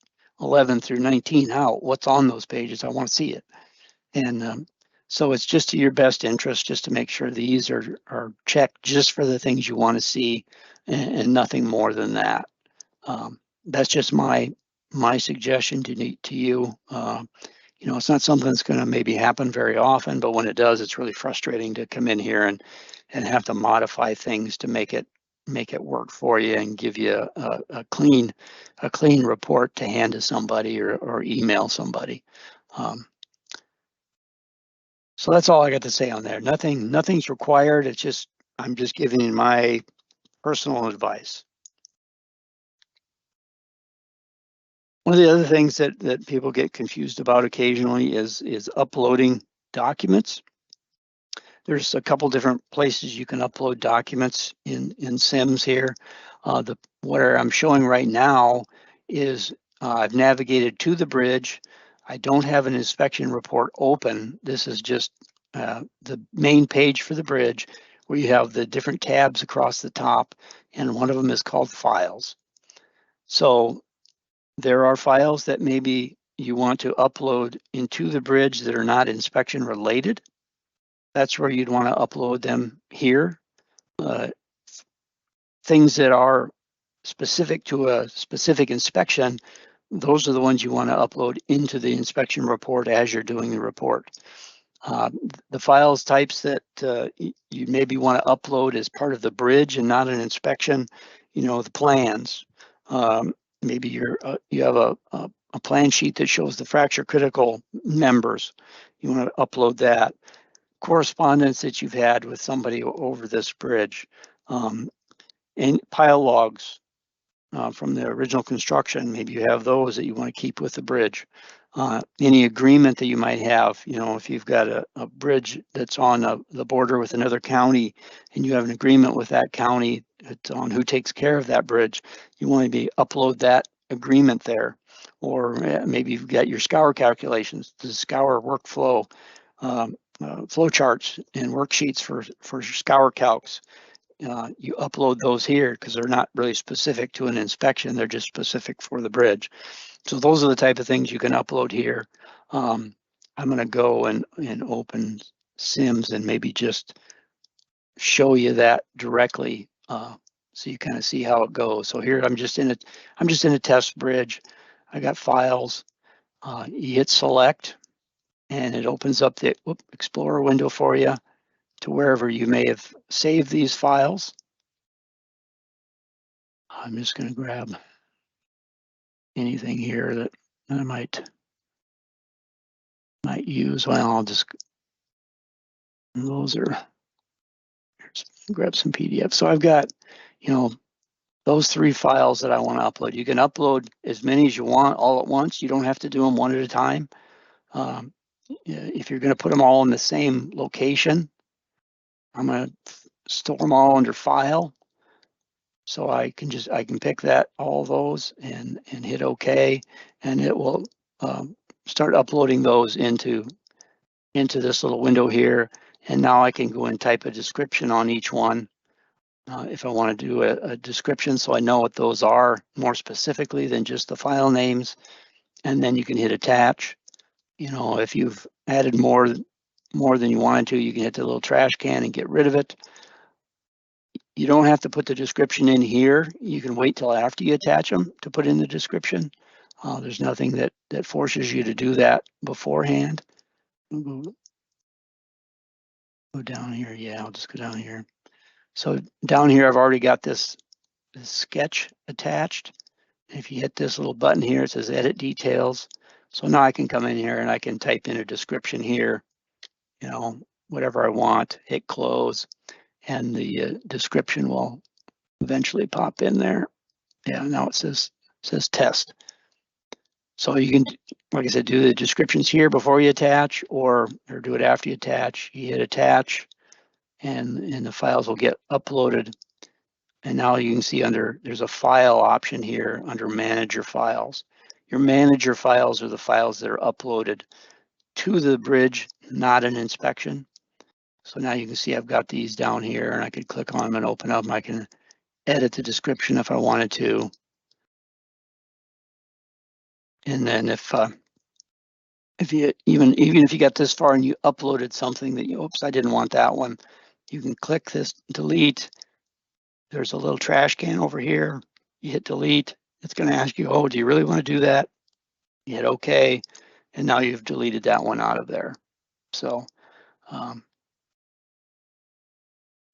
11 through 19 out. What's on those pages? I want to see it. And so it's just to your best interest just to make sure these are checked just for the things you want to see and nothing more than that. That's just my suggestion to you. It's not something that's going to maybe happen very often, but when it does, it's really frustrating to come in here and have to modify things to make it work for you and give you a clean report to hand to somebody or email somebody. So that's all I got to say on there. Nothing's required. It's just I'm just giving you my personal advice. One of the other things that people get confused about occasionally is uploading documents. There's a couple different places you can upload documents in SIIMS here. Where I'm showing right now is I've navigated to the bridge. I don't have an inspection report open. This is just the main page for the bridge where you have the different tabs across the top, and one of them is called Files. So there are files that maybe you want to upload into the bridge that are not inspection related. That's where you'd want to upload them here. Things that are specific to a specific inspection, those are the ones you want to upload into the inspection report as you're doing the report. The files types that you maybe want to upload as part of the bridge and not an inspection, the plans. Maybe you have a plan sheet that shows the fracture critical members. You want to upload that. Correspondence that you've had with somebody over this bridge, and pile logs from the original construction. Maybe you have those that you want to keep with the bridge. Any agreement that you might have, if you've got a bridge that's on the border with another county and you have an agreement with that county on who takes care of that bridge, you want to upload that agreement there. Or maybe you've got your scour calculations, the scour workflow, flow charts and worksheets for scour calcs. You upload those here because they're not really specific to an inspection. They're just specific for the bridge. So those are the type of things you can upload here. I'm going to go and open SIIMS and maybe just show you that directly, so you kind of see how it goes. So here I'm just in a test bridge. I got files. You hit select, and it opens up the Explorer window for you to wherever you may have saved these files. I'm just going to grab anything here that I might use. Well, I'll just, those are, grab some PDF. So I've got, those 3 files that I want to upload. You can upload as many as you want all at once. You don't have to do them one at a time. If you're going to put them all in the same location, I'm going to store them all under File. So I can pick all those and hit OK, and it will start uploading those into this little window here. And now I can go and type a description on each one. If I want to do a description, so I know what those are more specifically than just the file names, and then you can hit attach. If you've added more than you wanted to, you can hit the little trash can and get rid of it. You don't have to put the description in here. You can wait till after you attach them to put in the description. There's nothing that forces you to do that beforehand. Go down here. Yeah, I'll just go down here. So down here, I've already got this sketch attached. If you hit this little button here, it says edit details. So now I can come in here and I can type in a description here, whatever I want, hit close, and the description will eventually pop in there. Yeah, now it says test. So you can, like I said, do the descriptions here before you attach, or do it after you attach. You hit attach, and the files will get uploaded. And now you can see there's a file option here under manage your files. Your manager files are the files that are uploaded to the bridge, not an inspection. So now you can see I've got these down here, and I could click on them and open up. I can edit the description if I wanted to. And then if you even if you got this far and you uploaded something that oops, I didn't want that one, you can click this delete. There's a little trash can over here. You hit delete. It's going to ask you, oh, do you really want to do that? You hit OK, and now you've deleted that one out of there. So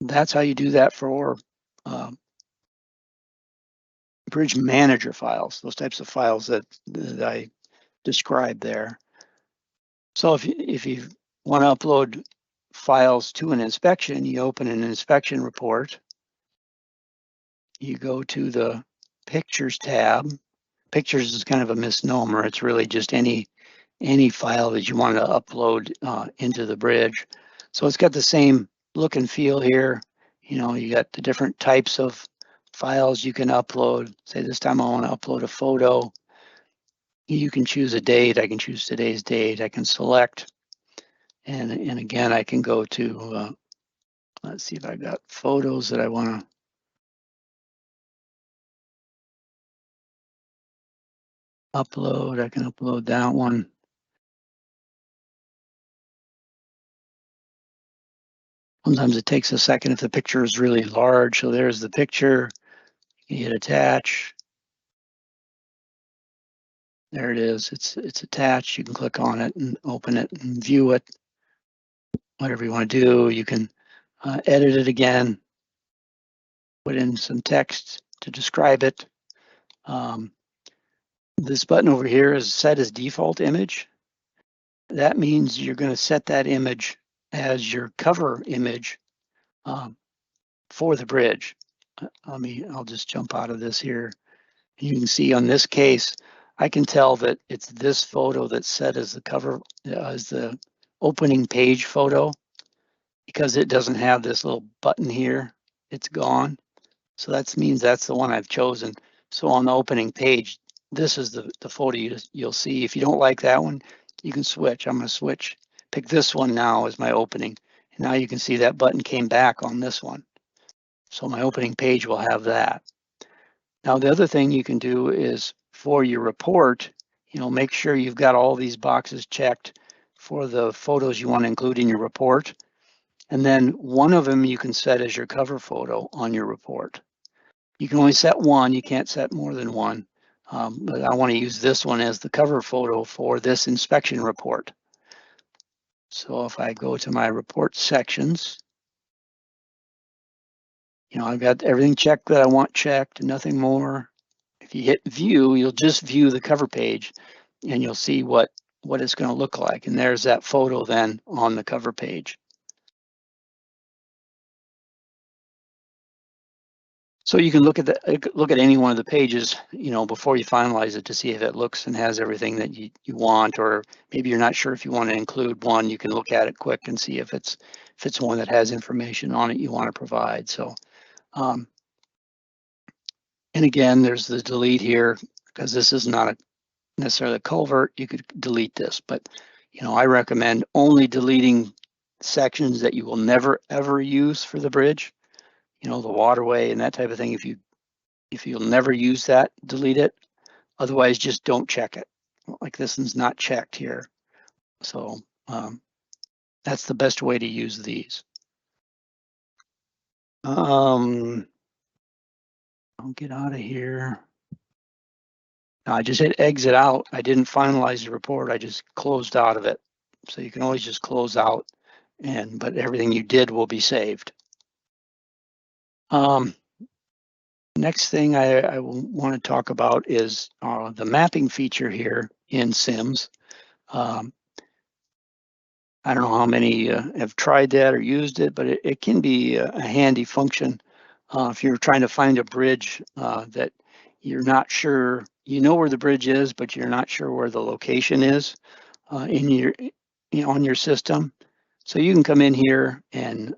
that's how you do that for bridge manager files, those types of files that I described there. So if you want to upload files to an inspection, you open an inspection report. You go to the Pictures tab. Pictures is kind of a misnomer. It's really just any file that you want to upload into the bridge. So it's got the same look and feel here. You got the different types of files you can upload. Say this time I want to upload a photo. You can choose a date. I can choose today's date. I can select. And again, I can go to, let's see if I've got photos that I want to upload. I can upload that one. Sometimes it takes a second if the picture is really large. So there's the picture. You hit attach. There it is. It's attached. You can click on it and open it and view it. Whatever you want to do. You can edit it again. Put in some text to describe it. This button over here is set as default image. That means you're going to set that image as your cover image for the bridge. I'll just jump out of this here. You can see on this case, I can tell that it's this photo that's set as the cover, as the opening page photo, because it doesn't have this little button here. It's gone. So that means that's the one I've chosen. So on the opening page, this is the photo you'll see. If you don't like that one, you can switch. I'm going to switch, pick this one now as my opening. And now you can see that button came back on this one. So my opening page will have that. Now, the other thing you can do is for your report, make sure you've got all these boxes checked for the photos you want to include in your report. And then one of them you can set as your cover photo on your report. You can only set one, you can't set more than one. But I want to use this one as the cover photo for this inspection report. So if I go to my report sections, I've got everything checked that I want checked, nothing more. If you hit view, you'll just view the cover page and you'll see what it's going to look like. And there's that photo then on the cover page. So you can look at any one of the pages, before you finalize it to see if it looks and has everything that you want, or maybe you're not sure if you want to include one. You can look at it quick and see if it's one that has information on it you want to provide. So, and again, there's the delete here because this is not necessarily a culvert. You could delete this, but I recommend only deleting sections that you will never ever use for the bridge. The waterway and that type of thing. If you'll never use that, delete it. Otherwise, just don't check it. Like this one's not checked here. So that's the best way to use these. I'll get out of here. Now, I just hit exit out. I didn't finalize the report. I just closed out of it. So you can always just close out, but everything you did will be saved. Next thing I want to talk about is the mapping feature here in SIIMS. I don't know how many have tried that or used it, but it can be a handy function if you're trying to find a bridge that you're not sure, where the bridge is, but you're not sure where the location is in your, on your system. So you can come in here and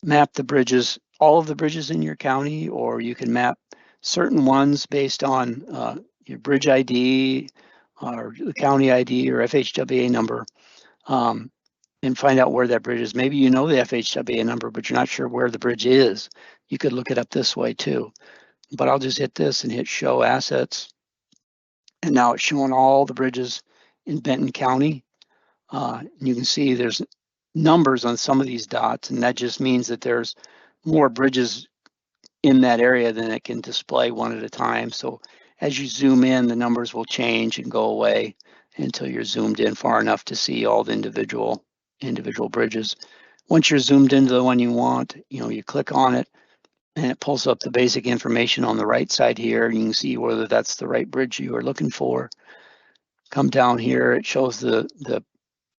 map the bridges, all of the bridges in your county, or you can map certain ones based on your bridge ID or the county ID or FHWA number, and find out where that bridge is. Maybe you know the FHWA number, but you're not sure where the bridge is. You could look it up this way too. But I'll just hit this and hit show assets. And now it's showing all the bridges in Benton County. And you can see there's numbers on some of these dots, and that just means that there's more bridges in that area than it can display one at a time. So as you zoom in, the numbers will change and go away until you're zoomed in far enough to see all the individual bridges. Once you're zoomed into the one you want, you click on it and it pulls up the basic information on the right side here. You can see whether that's the right bridge you are looking for. Come down here, it shows the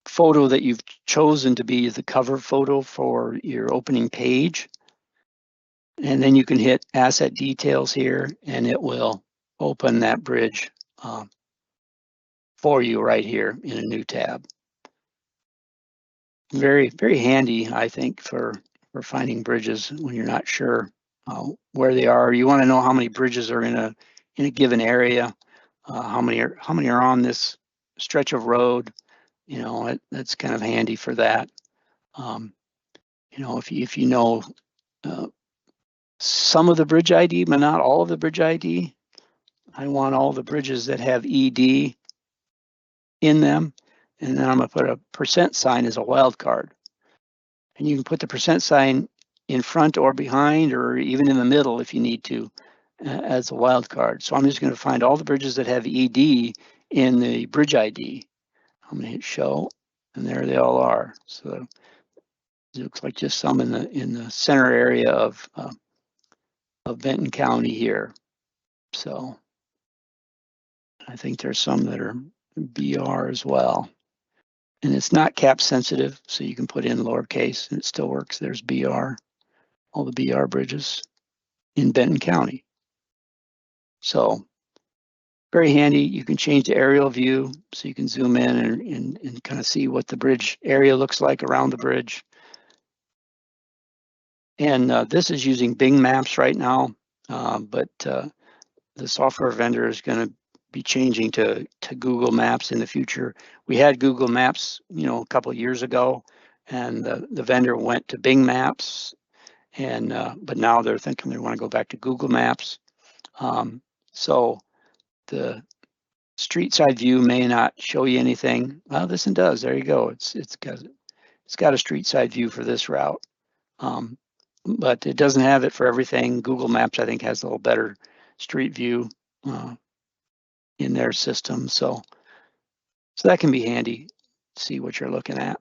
photo that you've chosen to be the cover photo for your opening page. And then you can hit asset details here and it will open that bridge for you right here in a new tab. Very, very handy, I think, for finding bridges when you're not sure where they are. You want to know how many bridges are in a given area, how many are on this stretch of road. That's kind of handy for that. If you know some of the bridge ID, but not all of the bridge ID. I want all the bridges that have ED in them, and then I'm going to put a percent sign as a wildcard. And you can put the percent sign in front or behind or even in the middle if you need to as a wildcard. So I'm just going to find all the bridges that have ED in the bridge ID. I'm going to hit show, and there they all are. So it looks like just some in the center area of Benton County here. So I think there's some that are BR as well. And it's not cap sensitive, so you can put in lowercase and it still works. There's BR, all the BR bridges in Benton County. So very handy. You can change the aerial view so you can zoom in and kind of see what the bridge area looks like around the bridge. And this is using Bing Maps right now, but the software vendor is going to be changing to Google Maps in the future. We had Google Maps, a couple of years ago, and the vendor went to Bing Maps, and but now they're thinking they want to go back to Google Maps. So the street side view may not show you anything. Well, this one does. There you go. It's got it's got a street side view for this route. But it doesn't have it for everything. Google Maps, I think, has a little better street view in their system. So that can be handy, see what you're looking at.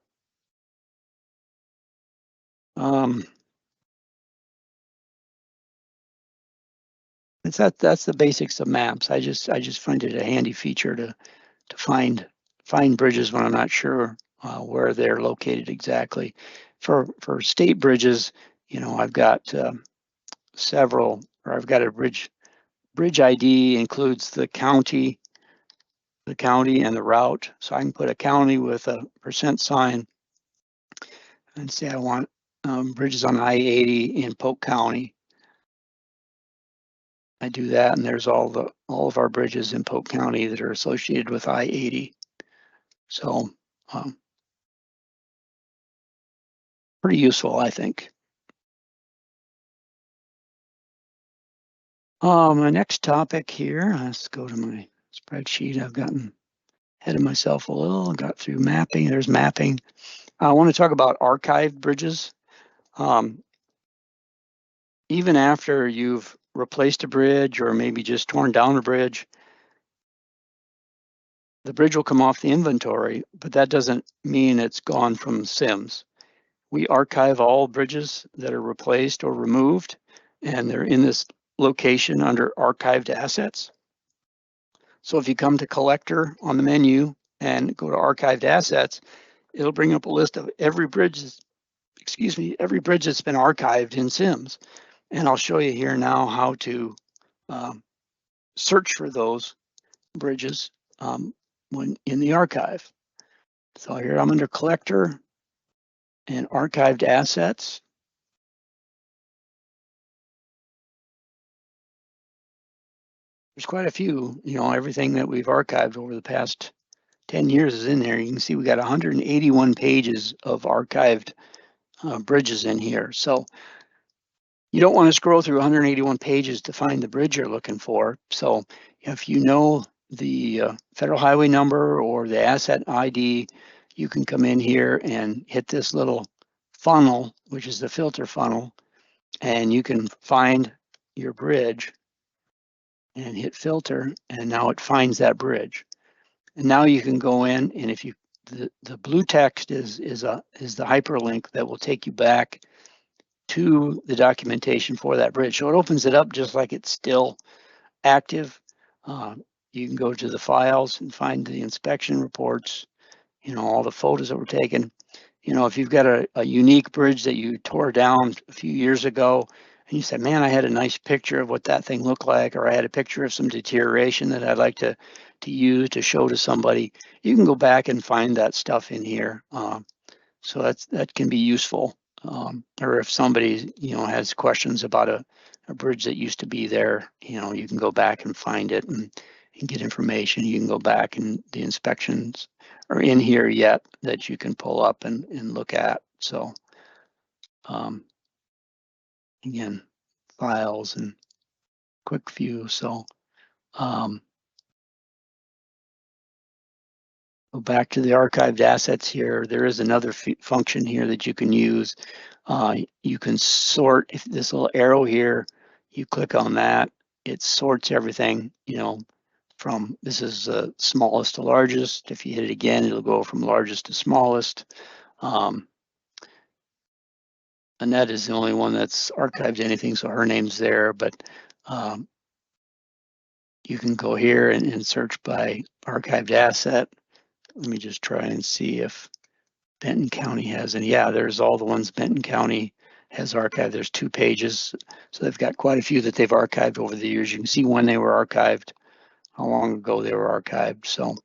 That's the basics of maps. I just find it a handy feature to find bridges when I'm not sure where they're located exactly. For state bridges, I've got several, or I've got a bridge ID includes the county and the route. So I can put a county with a % and say I want bridges on I-80 in Polk County. I do that, and there's all of our bridges in Polk County that are associated with I-80. So pretty useful, I think. My next topic here, let's go to my spreadsheet. I've gotten ahead of myself a little. I got through mapping. There's mapping. I want to talk about archived bridges. Even after you've replaced a bridge or maybe just torn down a bridge, the bridge will come off the inventory, but that doesn't mean it's gone from SIIMS. We archive all bridges that are replaced or removed, and they're in this location under archived assets. So if you come to collector on the menu and go to archived assets, it'll bring up a list of every bridge that's been archived in SIIMS. And I'll show you here now how to search for those bridges when in the archive. So here I'm under collector and archived assets. There's quite a few, everything that we've archived over the past 10 years is in there. You can see we got 181 pages of archived bridges in here. So you don't want to scroll through 181 pages to find the bridge you're looking for. So if you know the federal highway number or the asset ID, you can come in here and hit this little funnel, which is the filter funnel, and you can find your bridge and hit filter, and now it finds that bridge. And now you can go in, and if you the blue text is the hyperlink that will take you back to the documentation for that bridge. So it opens it up just like it's still active. You can go to the files and find the inspection reports, all the photos that were taken. If you've got a unique bridge that you tore down a few years ago and you said, man, I had a nice picture of what that thing looked like, or I had a picture of some deterioration that I'd like to use to show to somebody, you can go back and find that stuff in here. So that can be useful. Or if somebody, has questions about a bridge that used to be there, you can go back and find it and get information. You can go back and the inspections are in here yet that you can pull up and look at. So again, files and quick view. So go back to the archived assets here. There is another function here that you can use. You can sort, if this little arrow here, you click on that, it sorts everything, from, this is smallest to largest. If you hit it again, it'll go from largest to smallest. Annette is the only one that's archived anything, so her name's there, but you can go here and search by archived asset. Let me just try and see if Benton County has any. Yeah, there's all the ones Benton County has archived. There's 2 pages. So they've got quite a few that they've archived over the years. You can see when they were archived, how long ago they were archived. So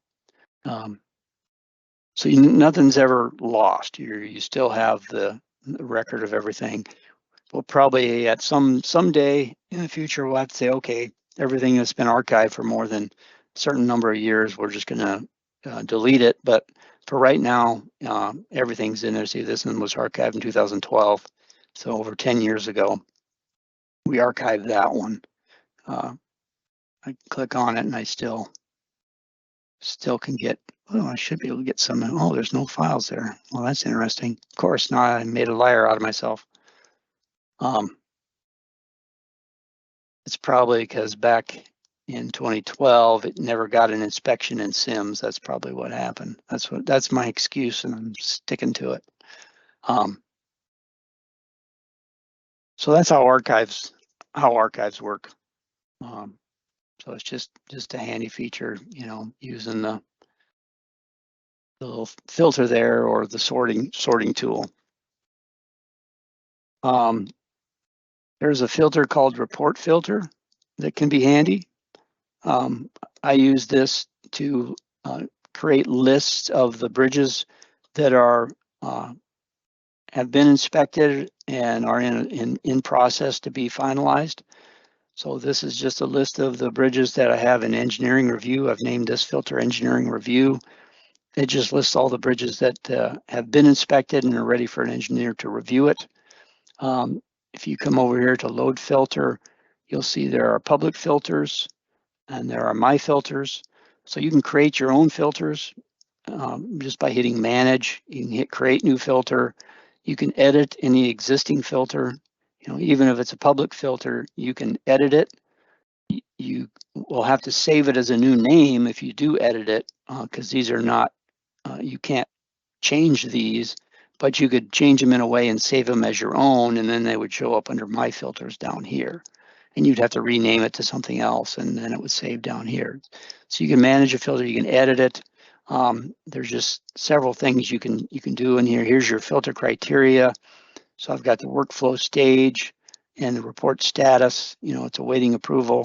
nothing's ever lost. You still have the record of everything. We'll probably at someday in the future, we'll have to say, okay, everything that's been archived for more than a certain number of years, we're just gonna delete it. But for right now, everything's in there. See, this one was archived in 2012. So over 10 years ago, we archived that one. I click on it and I still can get Oh, I should be able to get some. Oh, there's no files there. Well, that's interesting. Of course, now I made a liar out of myself. It's probably because back in 2012, it never got an inspection in SIIMS. That's probably what happened. That's my excuse, and I'm sticking to it. So that's how archives work. So it's just a handy feature, you know, using the little filter there or the sorting tool. There's a filter called report filter that can be handy. I use this to create lists of the bridges that are have been inspected and are in process to be finalized. So this is just a list of the bridges that I have in engineering review. I've named this filter engineering review. It just lists all the bridges that have been inspected and are ready for an engineer to review it. If you come over here to load filter, you'll see there are public filters and there are my filters. So you can create your own filters just by hitting manage. You can hit create new filter. You can edit any existing filter. You know, even if it's a public filter, you can edit it. You will have to save it as a new name if you do edit it, because these are not, you can't change these, but you could change them in a way and save them as your own, and then they would show up under my filters down here. And you'd have to rename it to something else, and then it would save down here. So you can manage a filter, you can edit it. There's just several things you can do in here. Here's your filter criteria. So I've got the workflow stage and the report status. You know, it's awaiting approval.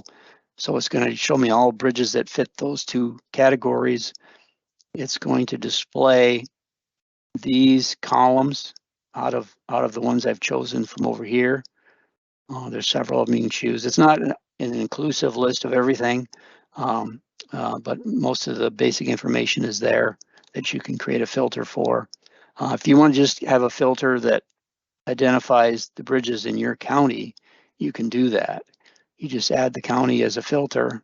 So it's going to show me all bridges that fit those two categories. It's going to display these columns out of the ones I've chosen from over here. There's several of them you can choose. It's not an inclusive list of everything, but most of the basic information is there that you can create a filter for. If you want to just have a filter that identifies the bridges in your county, you can do that. You just add the county as a filter.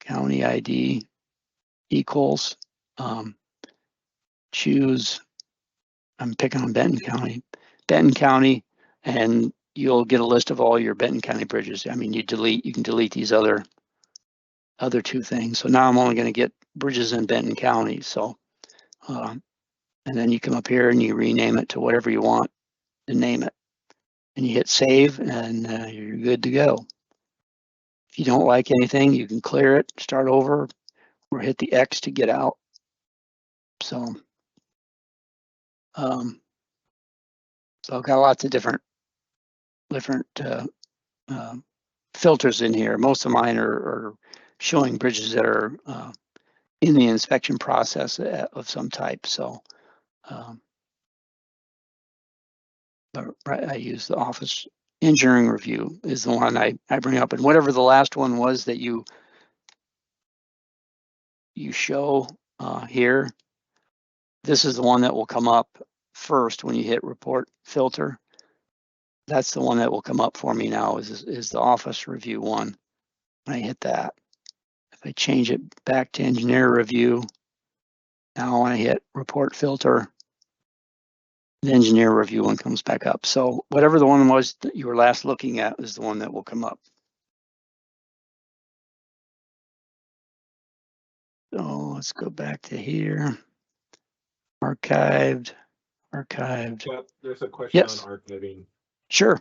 County ID equals, choose, I'm picking on Benton County, and you'll get a list of all your Benton County bridges. I mean, you can delete these other two things. So now I'm only going to get bridges in Benton County. So, and then you come up here and you rename it to whatever you want to name it. And you hit save and you're good to go. If you don't like anything, you can clear it, start over, or hit the X to get out. So, so I've got lots of different filters in here. Most of mine are showing bridges that are in the inspection process of some type. So, but I use the office engineering review is the one I bring up, and whatever the last one was that you show here, this is the one that will come up first when you hit report filter. That's the one that will come up for me now is the office review one. When I hit that, if I change it back to engineer review, now when I hit report filter, the engineer review one comes back up. So whatever the one was that you were last looking at is the one that will come up. So let's go back to here. Archived. Yeah, there's a question Yes. on archiving. Sure.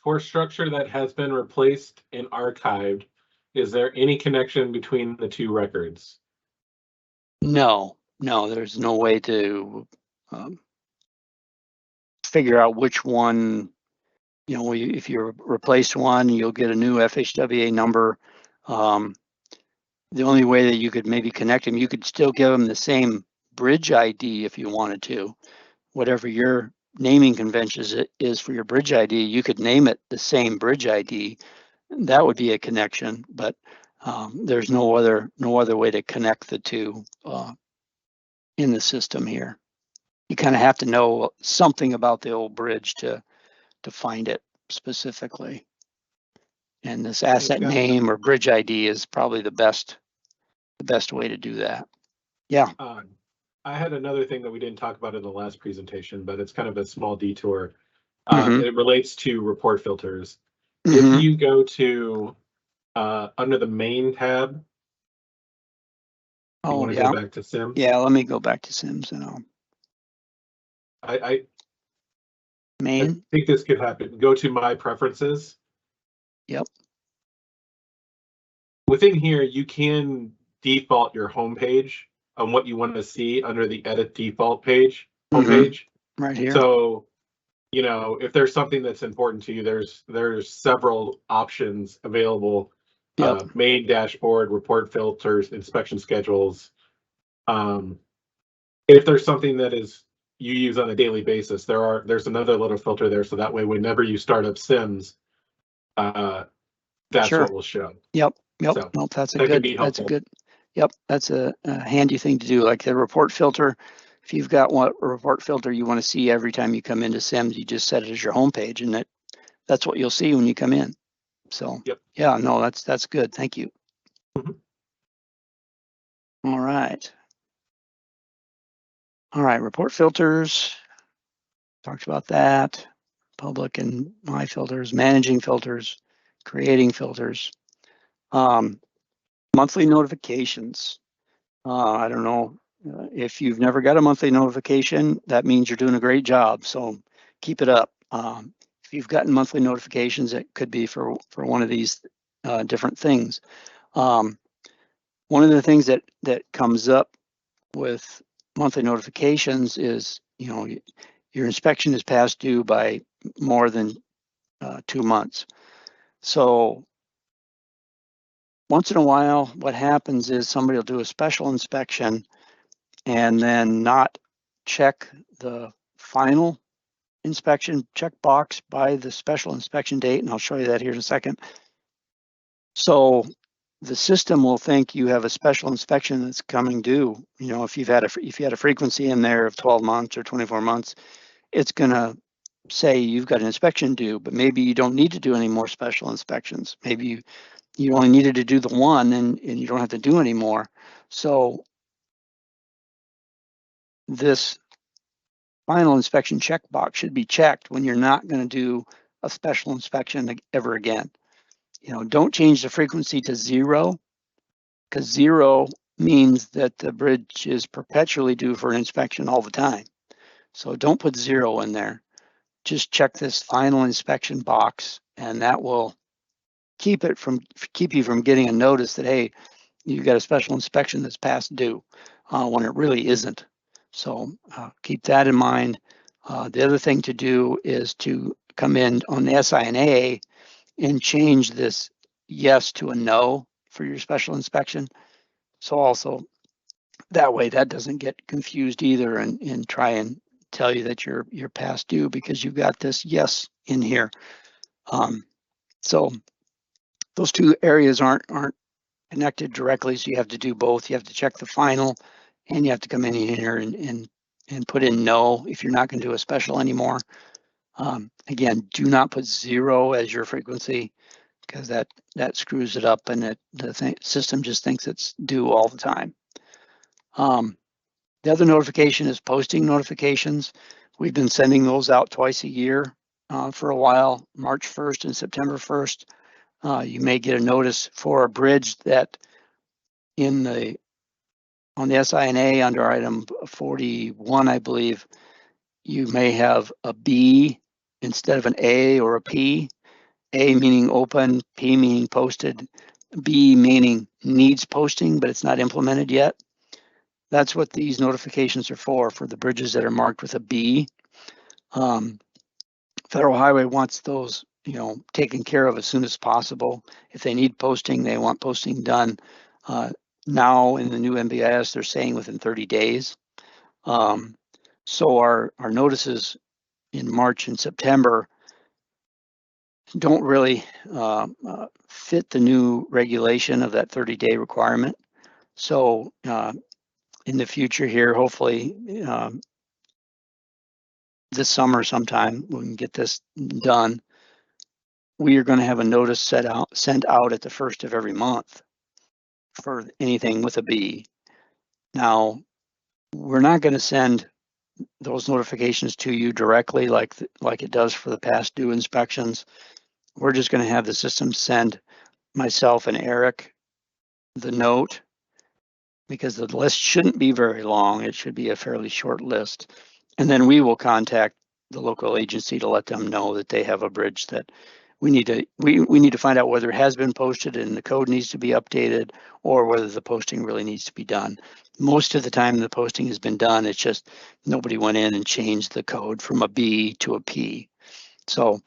For structure that has been replaced and archived, is there any connection between the two records? No, there's no way to figure out which one, you know, if you replace one, you'll get a new FHWA number. The only way that you could maybe connect them, you could still give them the same bridge ID if you wanted to. Whatever your naming conventions is for your bridge ID, you could name it the same bridge ID. That would be a connection, but there's no other way to connect the two in the system here. You kind of have to know something about the old bridge to find it specifically. And this asset name or bridge ID is probably the best the best way to do that. Yeah. I had another thing that we didn't talk about in the last presentation, but it's kind of a small detour. Mhm. It relates to report filters. If Mhm. you go to under the main tab, you Oh, want to yeah. go back to SIIMS. Yeah, let me go back to SIIMS and I'll I main. think this could happen. Go to my preferences. Yep. Within here, you can default your home page on what you want to see under the edit default page, homepage. Right here. So, you know, if there's something that's important to you, there's several options available. Yep. Main dashboard, report filters, inspection schedules. If there's something that is you use on a daily basis, there's another little filter there, so that way whenever you start up SIIMS, that's Sure. what will show. Yep. Yep. So Nope. That's a that can good. be That's a helpful. good. Yep. That's a handy thing to do. Like the report filter. If you've got one a report filter you want to see every time you come into SIIMS, you just set it as your home page, and that's what you'll see when you come in. So Yep. yeah, no, that's good. Thank you. Mhm. All right. All right. Report filters. Talked about that. Public and my filters, managing filters, creating filters. Monthly notifications. I don't know if you've never got a monthly notification, that means you're doing a great job. So keep it up. If you've gotten monthly notifications, it could be for one of these different things. One of the things that comes up with monthly notifications is, you know, your inspection is past due by more than 2 months. So once in a while, what happens is somebody will do a special inspection and then not check the final inspection checkbox by the special inspection date, and I'll show you that here in a second. So the system will think you have a special inspection that's coming due. You know, if you had a frequency in there of 12 months or 24 months, it's going to say you've got an inspection due, but maybe you don't need to do any more special inspections. Maybe you only needed to do the one and you don't have to do any more. So this final inspection checkbox should be checked when you're not going to do a special inspection ever again. You know, don't change the frequency to 0, because 0 means that the bridge is perpetually due for an inspection all the time. So don't put 0 in there. Just check this final inspection box, and that will keep you from getting a notice that, hey, you got a special inspection that's past due, when it really isn't. So keep that in mind. The other thing to do is to come in on the SINA and change this yes to a no for your special inspection. So also that way that doesn't get confused either and try and tell you that you're past due because you've got this yes in here. So those two areas aren't connected directly, so you have to do both. You have to check the final, and you have to come in here and put in no if you're not going to do a special anymore. Again, do not put 0 as your frequency, because that screws it up, and the system just thinks it's due all the time. The other notification is posting notifications. We've been sending those out twice a year for a while, March 1st and September 1st. You may get a notice for a bridge that on the SINA under item 41, I believe, you may have a B instead of an A or a P. A meaning open, P meaning posted, B meaning needs posting, but it's not implemented yet. That's what these notifications are for the bridges that are marked with a B. Federal Highway wants those, you know, taken care of as soon as possible. If they need posting, they want posting done. Now in the new MBIS, they're saying within 30 days. So our notices in March and September don't really fit the new regulation of that 30-day requirement. So in the future here, hopefully this summer sometime, we can get this done. We are going to have a notice sent out at the first of every month for anything with a B. Now, we're not going to send those notifications to you directly like it does for the past due inspections. We're just going to have the system send myself and Eric the note, because the list shouldn't be very long. It should be a fairly short list. And then we will contact the local agency to let them know that they have a bridge that we need to find out whether it has been posted and the code needs to be updated, or whether the posting really needs to be done. Most of the time the posting has been done. It's just nobody went in and changed the code from a B to a P. So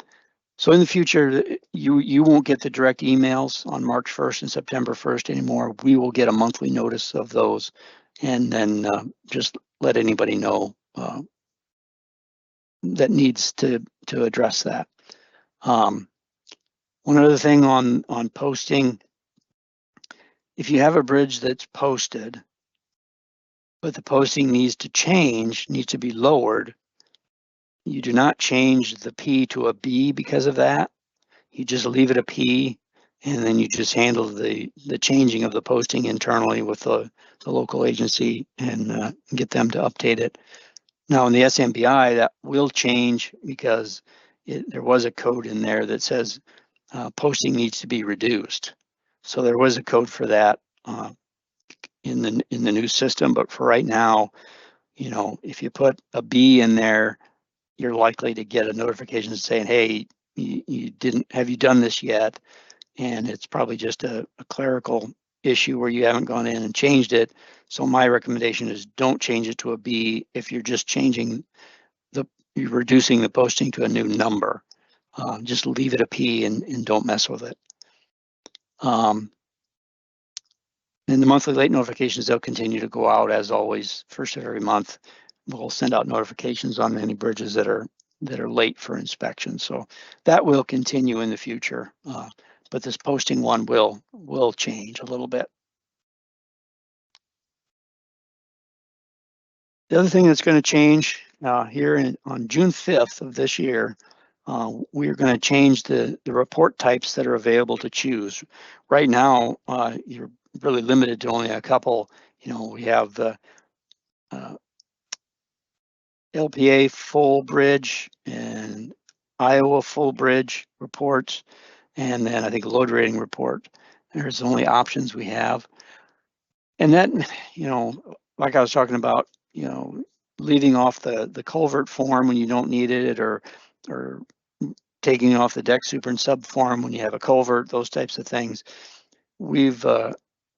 in the future, you won't get the direct emails on March 1st and September 1st anymore. We will get a monthly notice of those, and then just let anybody know that needs to address that. One other thing on posting, if you have a bridge that's posted, but the posting needs to be lowered, you do not change the P to a B because of that. You just leave it a P, and then you just handle the changing of the posting internally with the local agency and get them to update it. Now in the SMBI, that will change because there was a code in there that says posting needs to be reduced. So there was a code for that in the new system, but for right now, if you put a B in there, you're likely to get a notification saying, hey, have you done this yet? And it's probably just a clerical issue where you haven't gone in and changed it. So my recommendation is don't change it to a B if you're just you're reducing the posting to a new number. Just leave it a P and don't mess with it. And the monthly late notifications, they'll continue to go out as always. First of every month, we'll send out notifications on any bridges that are late for inspection. So that will continue in the future, but this posting one will change a little bit. The other thing that's going to change here on June 5th of this year, we're going to change the report types that are available to choose. Right now, you're really limited to only a couple. We have the LPA full bridge and Iowa full bridge reports, and then I think load rating report. There's the only options we have. And that, like I was talking about, leaving off the culvert form when you don't need it, or taking off the deck super and sub form when you have a culvert, those types of things. We've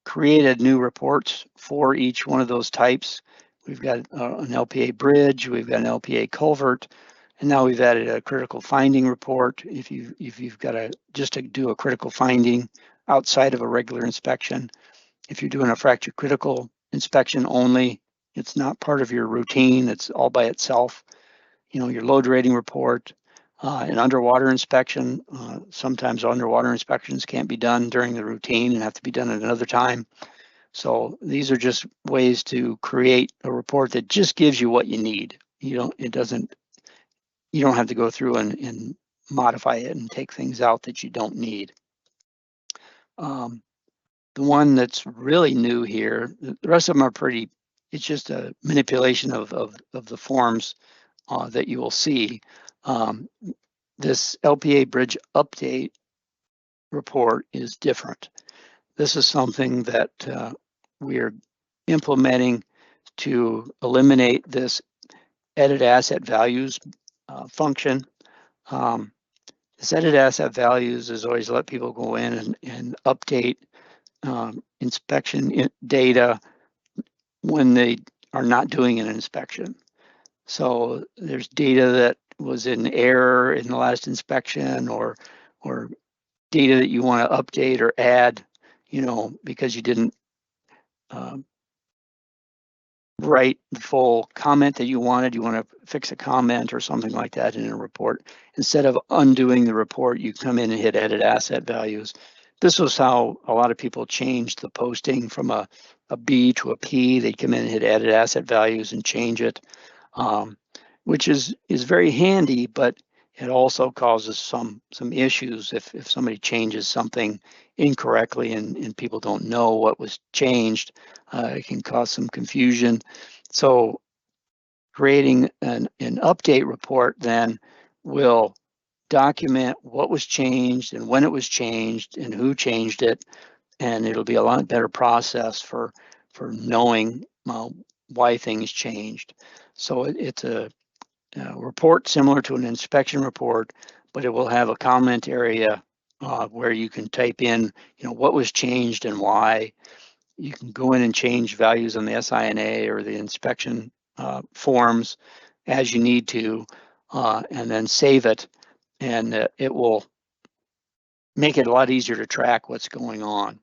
created new reports for each one of those types. We've got an LPA bridge, we've got an LPA culvert, and now we've added a critical finding report. If you've got just to do a critical finding outside of a regular inspection. If you're doing a fracture critical inspection only, it's not part of your routine, it's all by itself. Your load rating report, an underwater inspection. Sometimes underwater inspections can't be done during the routine and have to be done at another time. So these are just ways to create a report that just gives you what you need. You don't have to go through and modify it and take things out that you don't need. The one that's really new here, the rest of them are it's just a manipulation of the forms that you will see. This LPA bridge update report is different. This is something that we are implementing to eliminate this edit asset values function. This edit asset values is always let people go in and update inspection data when they are not doing an inspection. So there's data that was in error in the last inspection, or data that you want to update or add, because you didn't write the full comment that you wanted. You want to fix a comment or something like that in a report. Instead of undoing the report, you come in and hit edit asset values. This was how a lot of people changed the posting from a B to a P. They'd come in and hit edit asset values and change it, which is very handy, but It also causes some issues if somebody changes something incorrectly and people don't know what was changed. It can cause some confusion. So creating an update report then will document what was changed and when it was changed and who changed it, and it'll be a lot better process for knowing why things changed. So it's a report similar to an inspection report, but it will have a comment area where you can type in, what was changed and why. You can go in and change values on the SINA or the inspection forms as you need to, and then save it, and it will make it a lot easier to track what's going on.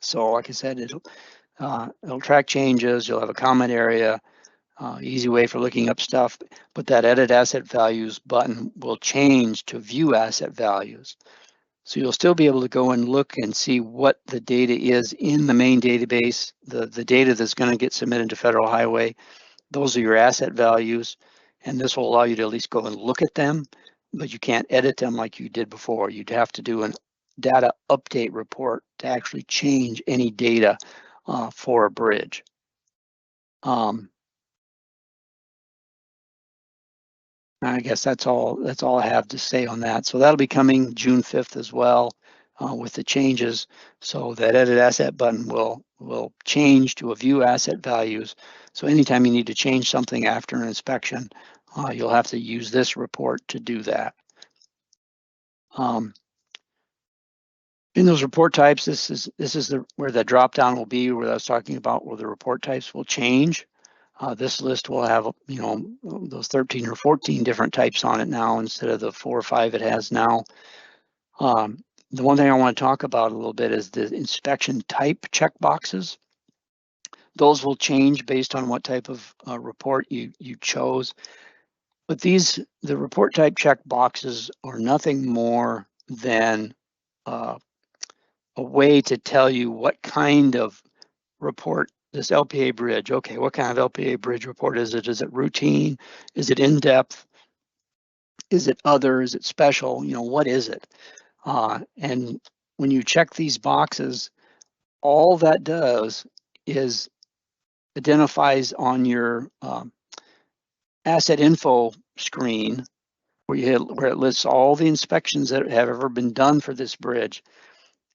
So like I said, it'll track changes. You'll have a comment area, easy way for looking up stuff, but that edit asset values button will change to view asset values. So you'll still be able to go and look and see what the data is in the main database, the data that's going to get submitted to Federal Highway. Those are your asset values, and this will allow you to at least go and look at them, but you can't edit them like you did before. You'd have to do a data update report to actually change any data for a bridge. I guess that's all I have to say on that. So that'll be coming June 5th as well with the changes. So that edit asset button will change to a view asset values. So anytime you need to change something after an inspection, you'll have to use this report to do that. In those report types, this is where the drop down will be, where I was talking about, where the report types will change. This list will have, those 13 or 14 different types on it now instead of the 4 or 5 it has now. The one thing I want to talk about a little bit is the inspection type checkboxes. Those will change based on what type of report you chose. But the report type checkboxes are nothing more than a way to tell you what kind of report this LPA bridge. Okay, what kind of LPA bridge report is it? Is it routine? Is it in-depth? Is it other? Is it special? What is it? And when you check these boxes, all that does is identifies on your asset info screen where it lists all the inspections that have ever been done for this bridge.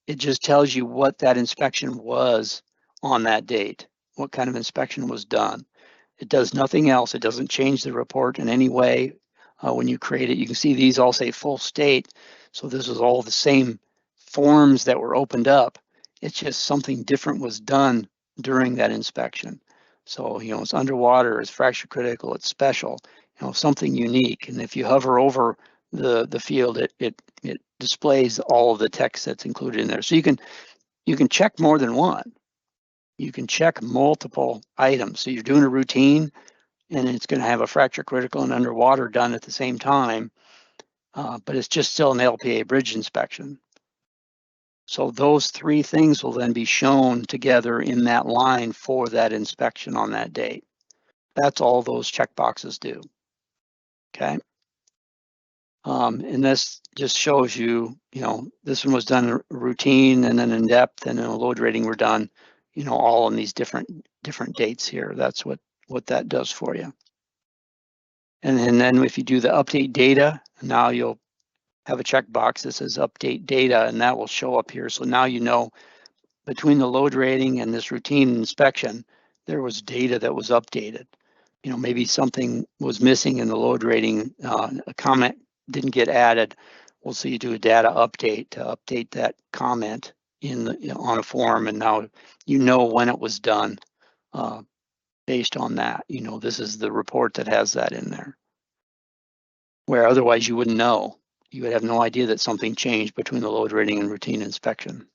It just tells you what that inspection was on that date, what kind of inspection was done. It does nothing else. It doesn't change the report in any way. When you create it, you can see these all say full state. So this is all the same forms that were opened up. It's just something different was done during that inspection. So, it's underwater, it's fracture critical, it's special, something unique. And if you hover over the field, it displays all of the text that's included in there. So you can check more than one. You can check multiple items. So you're doing a routine, and it's going to have a fracture critical and underwater done at the same time, but it's just still an LPA bridge inspection. So those 3 things will then be shown together in that line for that inspection on that date. That's all those checkboxes do. Okay. And this just shows you, this one was done a routine and then in depth and then a load rating were done, all on these different dates here. That's what that does for you. And then if you do the update data, now you'll have a checkbox that says update data, and that will show up here. So now between the load rating and this routine inspection, there was data that was updated. Maybe something was missing in the load rating, a comment didn't get added. Well, so you do a data update to update that comment on a form, and now when it was done based on that. This is the report that has that in there. Where otherwise you wouldn't know. You would have no idea that something changed between the load rating and routine inspection.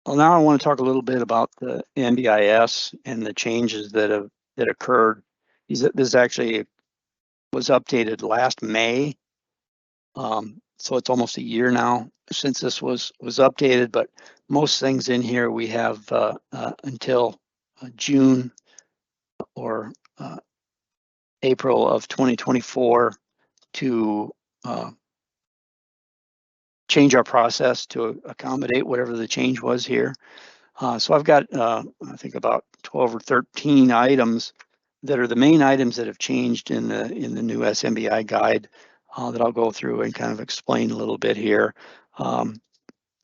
Well, now I want to talk a little bit about the NBIS and the changes that occurred. This actually was updated last May, so it's almost a year now since this was updated. But most things in here we have until June or April of 2024 to change our process to accommodate whatever the change was here. So I've got, I think, about 12 or 13 items that are the main items that have changed in the new SMBI guide that I'll go through and kind of explain a little bit here.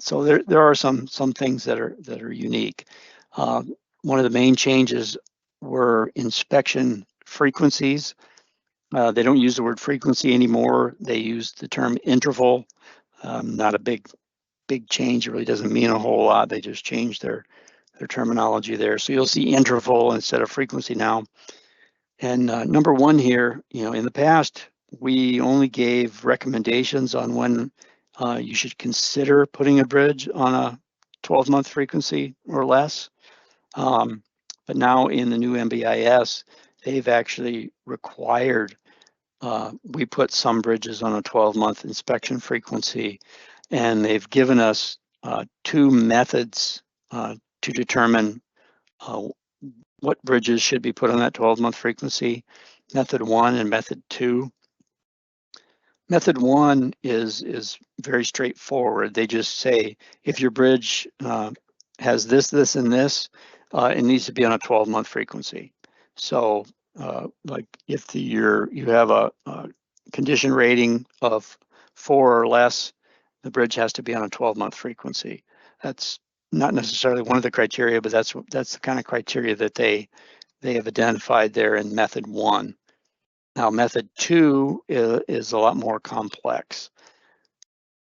So there are some things that are unique. One of the main changes were inspection frequencies. They don't use the word frequency anymore. They use the term interval. Not a big change. It really doesn't mean a whole lot. They just changed their terminology there. So you'll see interval instead of frequency now. And number one here, in the past, we only gave recommendations on when you should consider putting a bridge on a 12-month frequency or less. But now in the new MBIS, they've actually required we put some bridges on a 12-month inspection frequency, and they've given us two methods to determine what bridges should be put on that 12-month frequency, method 1 and method 2. Method 1 is very straightforward. They just say if your bridge has this, and this, it needs to be on a 12-month frequency. So like if you have a condition rating of 4 or less, the bridge has to be on a 12-month frequency. That's not necessarily one of the criteria, but that's the kind of criteria that they have identified there in method 1. Now, method 2 is a lot more complex.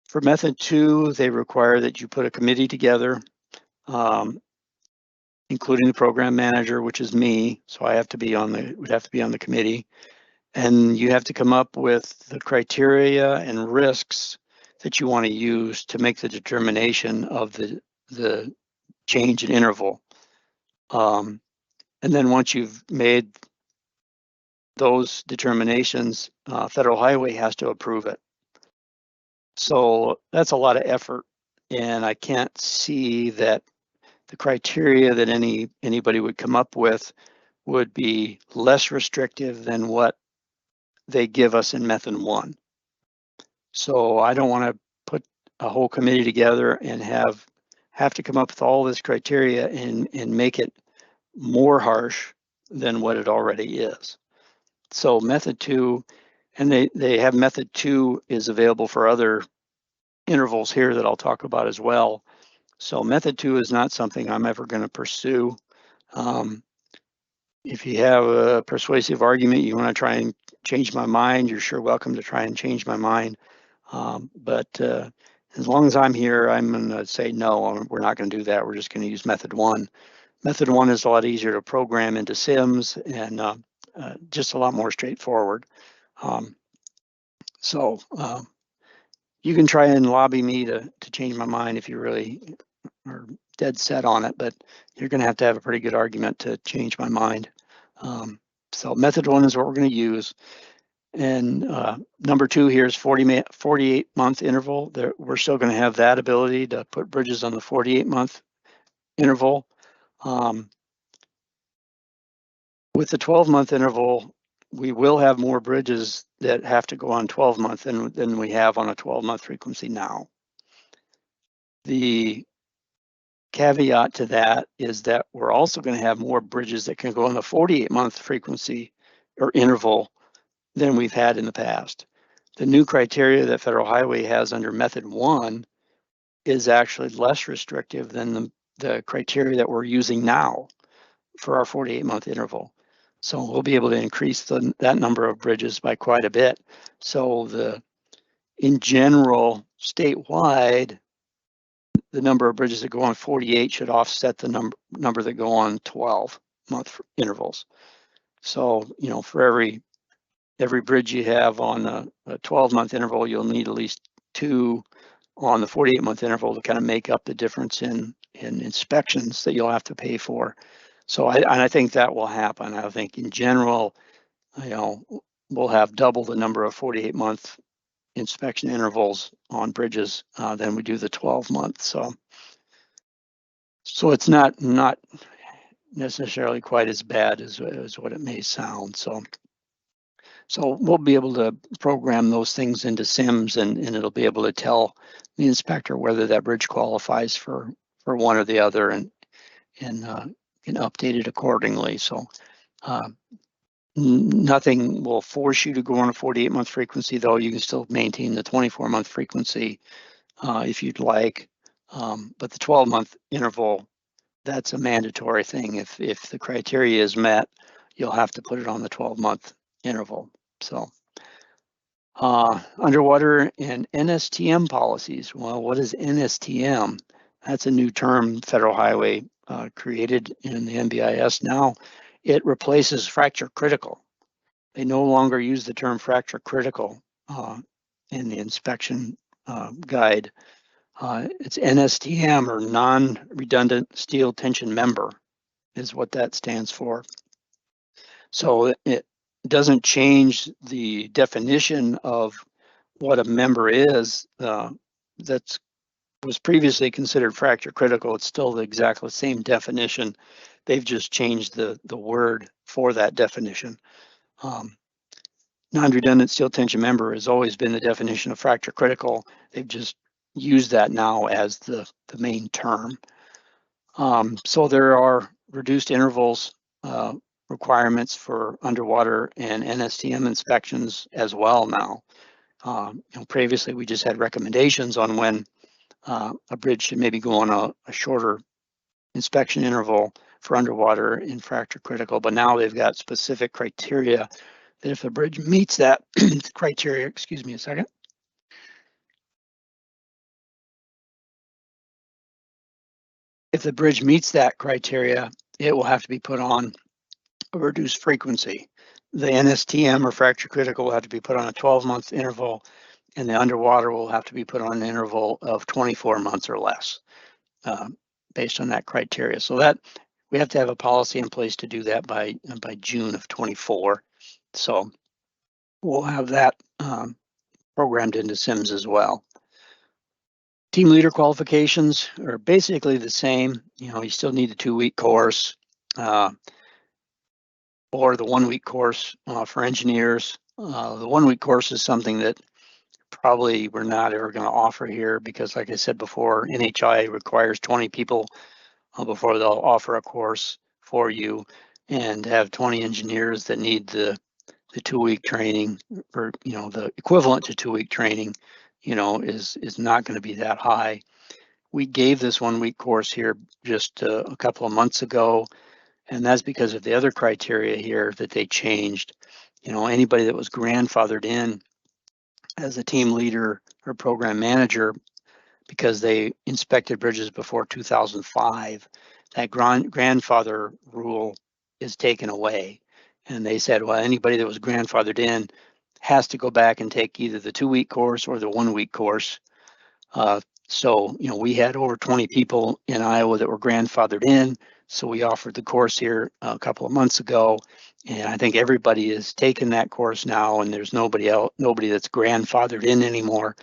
For method 2, they require that you put a committee together, including the program manager, which is me. So I would have to be on the committee, and you have to come up with the criteria and risks that you want to use to make the determination of the change in interval. And then once you've made those determinations, Federal Highway has to approve it. So that's a lot of effort, and I can't see that the criteria that anybody would come up with would be less restrictive than what they give us in method 1. So I don't want to put a whole committee together and have to come up with all this criteria and make it more harsh than what it already is. So method 2, and they have method 2 is available for other intervals here that I'll talk about as well. So method 2 is not something I'm ever going to pursue. If you have a persuasive argument, you want to try and change my mind, you're sure welcome to try and change my mind. But as long as I'm here, I'm going to say, no, we're not going to do that. We're just going to use method 1. Method 1 is a lot easier to program into SIIMS and just a lot more straightforward. So you can try and lobby me to change my mind if you really are dead set on it, but you're going to have a pretty good argument to change my mind. So method 1 is what we're going to use. And number 2 here is 48-month interval. We're still going to have that ability to put bridges on the 48-month interval. With the 12-month interval, we will have more bridges that have to go on 12-month than we have on a 12-month frequency now. The caveat to that is that we're also going to have more bridges that can go on the 48-month frequency or interval than we've had in the past. The new criteria that Federal Highway has under method 1 is actually less restrictive than the criteria that we're using now for our 48-month interval. So we'll be able to increase that number of bridges by quite a bit. So in general, statewide, the number of bridges that go on 48 should offset the number that go on 12-month intervals. So, for every bridge you have on a 12-month interval, you'll need at least 2 on the 48-month interval to kind of make up the difference in inspections that you'll have to pay for. So I think that will happen. I think in general, we'll have double the number of 48-month inspection intervals on bridges than we do the 12-month. So it's not necessarily quite as bad as what it may sound. So So we'll be able to program those things into SIIMS, and it'll be able to tell the inspector whether that bridge qualifies for one or the other, and update it accordingly. So nothing will force you to go on a 48-month frequency, though. You can still maintain the 24-month frequency if you'd like. But the 12-month interval, that's a mandatory thing. If the criteria is met, you'll have to put it on the 12-month interval. So underwater and NSTM policies. Well, what is NSTM? That's a new term Federal Highway created in the NBIS now. It replaces fracture critical. They no longer use the term fracture critical in the inspection guide. It's NSTM, or non-redundant steel tension member, is what that stands for. So it doesn't change the definition of what a member is. That was previously considered fracture critical. It's still the exactly same definition. They've just changed the word for that definition. Non-redundant steel tension member has always been the definition of fracture critical. They've just used that now as the main term. So there are reduced intervals requirements for underwater and NSTM inspections as well now. Previously we just had recommendations on when a bridge should maybe go on a shorter inspection interval for underwater and fracture critical, but now they've got specific criteria that if the bridge meets that criteria, excuse me a second. If the bridge meets that criteria, it will have to be put on a reduced frequency. The NSTM, or fracture critical, will have to be put on a 12-month interval, and the underwater will have to be put on an interval of 24 months or less, based on that criteria. So that we have to have a policy in place to do that by June of 24. So we'll have that programmed into SIIMS as well. Team leader qualifications are basically the same. You still need the 2-week course or the 1-week course for engineers. The 1-week course is something that probably we're not ever going to offer here because, like I said before, NHI requires 20 people before they'll offer a course for you, and have 20 engineers that need the 2-week training, or the equivalent to 2-week training, is not going to be that high. We gave this 1-week course here just a couple of months ago, and that's because of the other criteria here that they changed. Anybody that was grandfathered in as a team leader or program manager because they inspected bridges before 2005, that grandfather rule is taken away. And they said, well, anybody that was grandfathered in has to go back and take either the 2-week course or the 1-week course. So, we had over 20 people in Iowa that were grandfathered in. So we offered the course here a couple of months ago, and I think everybody is taking that course now, and there's nobody that's grandfathered in anymore.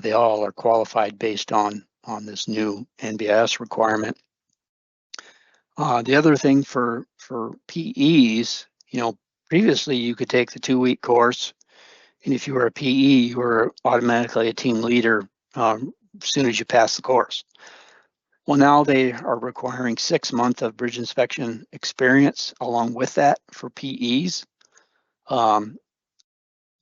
They all are qualified based on this new NBIS requirement. The other thing for PEs, previously you could take the 2-week course, and if you were a PE, you were automatically a team leader as soon as you pass the course. Well, now they are requiring 6 months of bridge inspection experience along with that for PEs.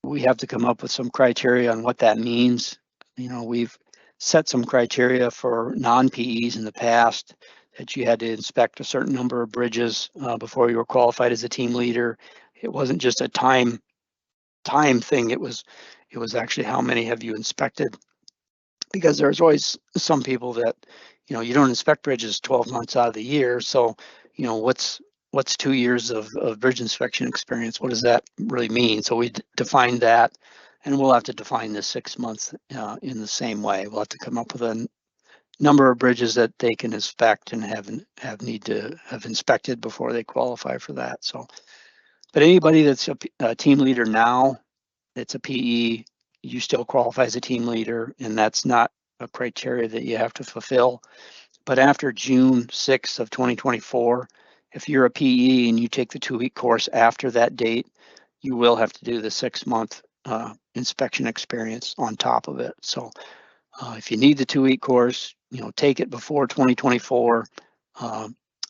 We have to come up with some criteria on what that means. We've set some criteria for non-PEs in the past, that you had to inspect a certain number of bridges before you were qualified as a team leader. It wasn't just a time thing. It was actually how many have you inspected, because there's always some people that, you don't inspect bridges 12 months out of the year. So, what's 2 years of bridge inspection experience? What does that really mean? So we defined that, and we'll have to define the 6 months in the same way. We'll have to come up with a number of bridges that they can inspect and need to have inspected before they qualify for that. So, but anybody that's a team leader now, it's a PE, you still qualify as a team leader, and that's not a criteria that you have to fulfill. But after June 6th of 2024, if you're a PE and you take the 2-week course after that date, you will have to do the 6-month inspection experience on top of it. So if you need the 2-week course, take it before 2024,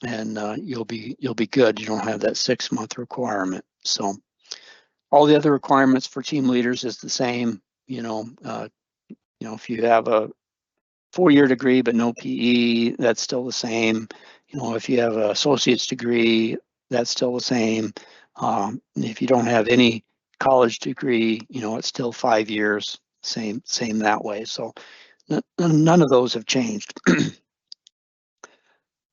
and you'll be good. You don't have that 6-month requirement. So all the other requirements for team leaders is the same. If you have a 4-year degree but no PE, that's still the same. If you have an associate's degree, that's still the same. If you don't have any college degree, it's still 5 years, same that way. So none of those have changed.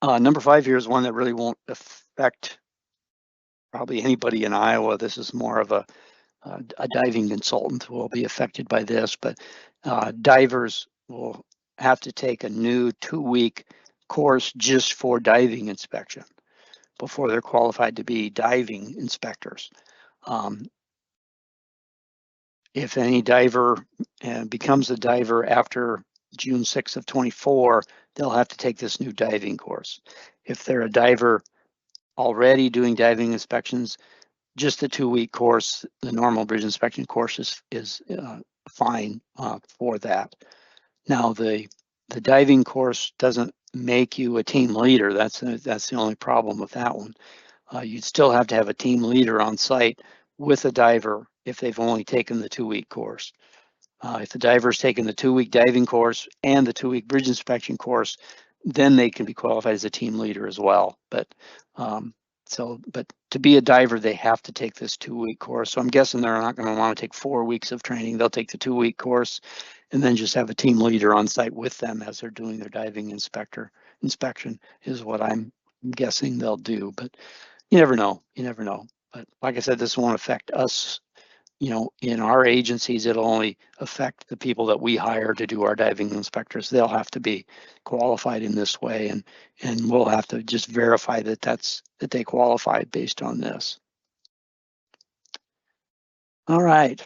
Number 5 here is one that really won't affect probably anybody in Iowa. This is more of a diving consultant who will be affected by this, but divers will have to take a new 2-week course just for diving inspection before they're qualified to be diving inspectors. If any diver becomes a diver after June 6th of 24, they'll have to take this new diving course. If they're a diver already doing diving inspections, just the 2-week course, the normal bridge inspection course is fine for that. Now the diving course doesn't make you a team leader. That's the only problem with that one. You'd still have to have a team leader on site with a diver if they've only taken the 2-week course. If the diver's taken the 2-week diving course and the 2-week bridge inspection course, then they can be qualified as a team leader as well. But to be a diver, they have to take this 2-week course. So I'm guessing they're not going to want to take 4 weeks of training. They'll take the 2-week course and then just have a team leader on site with them as they're doing their diving inspection is what I'm guessing they'll do. But you never know. But like I said, this won't affect us. In our agencies, it'll only affect the people that we hire to do our diving inspectors. They'll have to be qualified in this way, and we'll have to just verify that they qualified based on this. All right.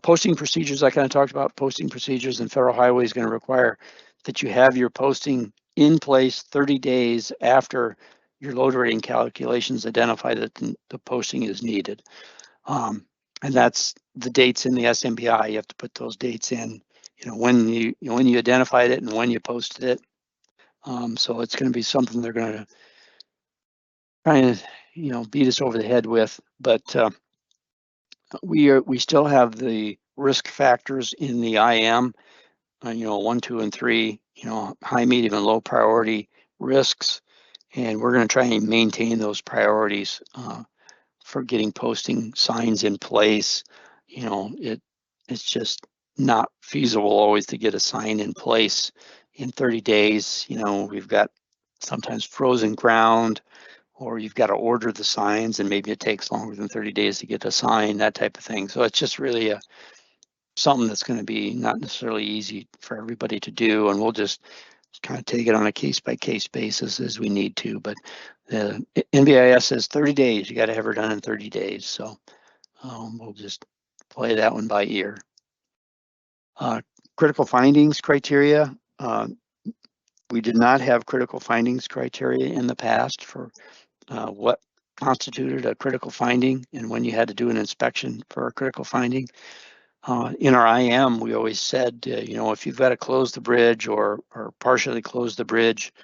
Posting procedures, I kind of talked about posting procedures, and Federal Highway is going to require that you have your posting in place 30 days after your load rating calculations identify that the posting is needed. And that's the dates in the SMPI. You have to put those dates in, when you identified it and when you posted it. So it's going to be something they're going to try to, beat us over the head with. But we still have the risk factors in the IM, 1, 2, and 3, high, medium, and low priority risks, and we're going to try and maintain those priorities for getting posting signs in place. It's just not feasible always to get a sign in place in 30 days. We've got sometimes frozen ground, or you've got to order the signs and maybe it takes longer than 30 days to get a sign, that type of thing. So it's just really something that's going to be not necessarily easy for everybody to do, and we'll just kind of take it on a case-by-case basis as we need to. But the NBIS says 30 days, you got to have her done in 30 days. So we'll just play that one by ear. Critical findings criteria. We did not have critical findings criteria in the past for what constituted a critical finding and when you had to do an inspection for a critical finding. In our IM, we always said, if you've got to close the bridge or partially close the bridge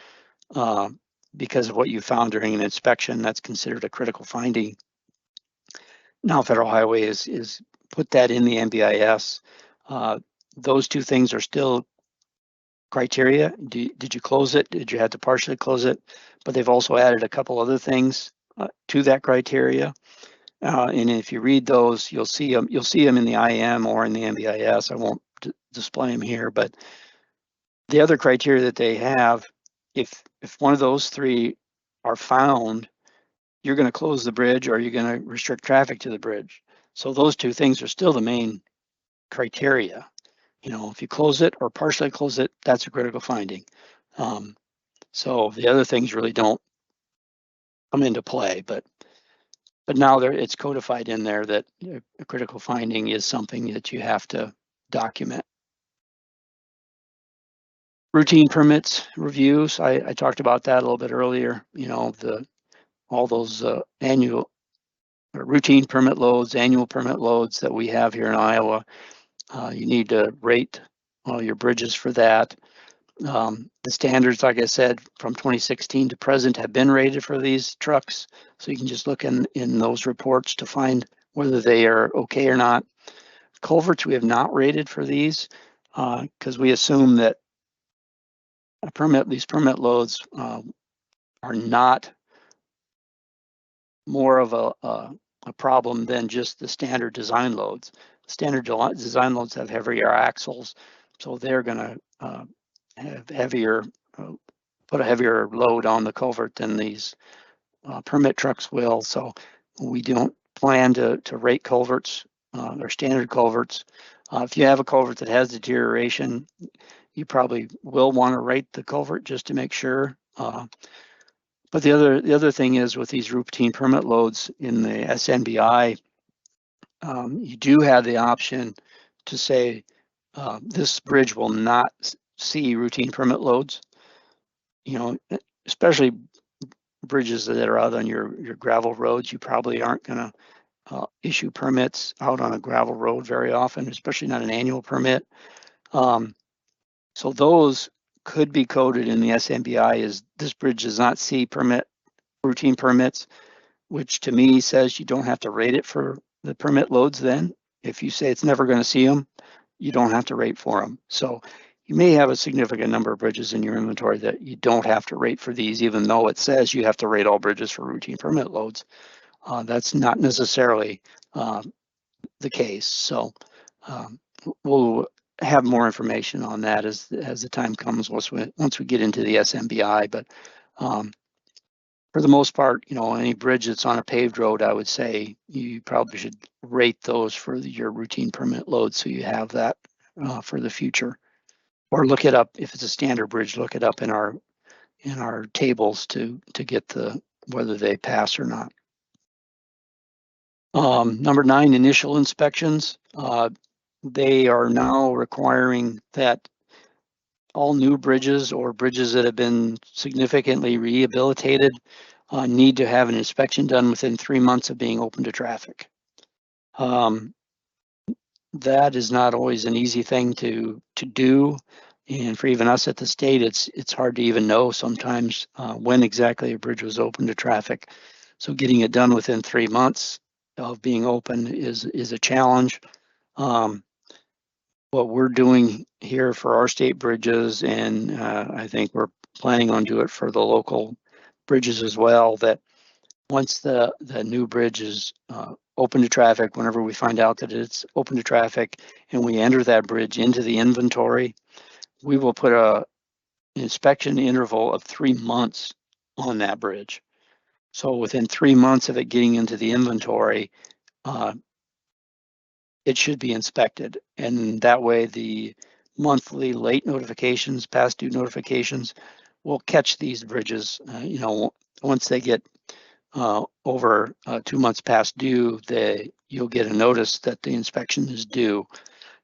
because of what you found during an inspection, that's considered a critical finding. Now Federal Highway is put that in the NBIS. Those two things are still criteria. Did you close it? Did you have to partially close it? But they've also added a couple other things to that criteria. And if you read those, you'll see them in the IM or in the NBIS. I won't display them here, but the other criteria that they have, if one of those three are found, you're going to close the bridge or you're going to restrict traffic to the bridge. So those two things are still the main criteria. If you close it or partially close it, that's a critical finding. So the other things really don't come into play, but now it's codified in there that a critical finding is something that you have to document. Routine permits reviews, I talked about that a little bit earlier. All those annual routine permit loads, annual permit loads that we have here in Iowa. You need to rate all your bridges for that. The standards, like I said, from 2016 to present have been rated for these trucks. So you can just look in those reports to find whether they are okay or not. Culverts, we have not rated for these because we assume that these permit loads are not more of a problem than just the standard design loads. Standard design loads have heavier axles, so they're going to have heavier, put a heavier load on the culvert than these permit trucks will. So we don't plan to rate culverts or standard culverts. If you have a culvert that has deterioration, you probably will want to rate the culvert just to make sure. But the other thing is with these routine permit loads in the SNBI, you do have the option to say this bridge will not see routine permit loads. You know, especially bridges that are out on your gravel roads, you probably aren't going to issue permits out on a gravel road very often, especially not an annual permit. So those could be coded in the SNBI as this bridge does not see routine permits, which to me says you don't have to rate it for the permit loads then. If you say it's never going to see them, you don't have to rate for them. So you may have a significant number of bridges in your inventory that you don't have to rate for these, even though it says you have to rate all bridges for routine permit loads. That's not necessarily the case. So we'll have more information on that as the time comes once we get into the SNBI. But for the most part, you know, any bridge that's on a paved road, I would say you probably should rate those for your routine permit load, so you have that for the future. Or look it up if it's a standard bridge. Look it up in our tables to get whether they pass or not. Number 9, initial inspections. They are now requiring that all new bridges or bridges that have been significantly rehabilitated need to have an inspection done within 3 months of being open to traffic. That is not always an easy thing to do. And for even us at the state, it's hard to even know sometimes when exactly a bridge was open to traffic. So getting it done within 3 months of being open is a challenge. What we're doing here for our state bridges, and I think we're planning on doing it for the local bridges as well, that once the new bridge is open to traffic, whenever we find out that it's open to traffic and we enter that bridge into the inventory, we will put an inspection interval of 3 months on that bridge. So within 3 months of it getting into the inventory, it should be inspected. And that way the monthly late notifications, past due notifications will catch these bridges. You know, once they get over 2 months past due, you'll get a notice that the inspection is due.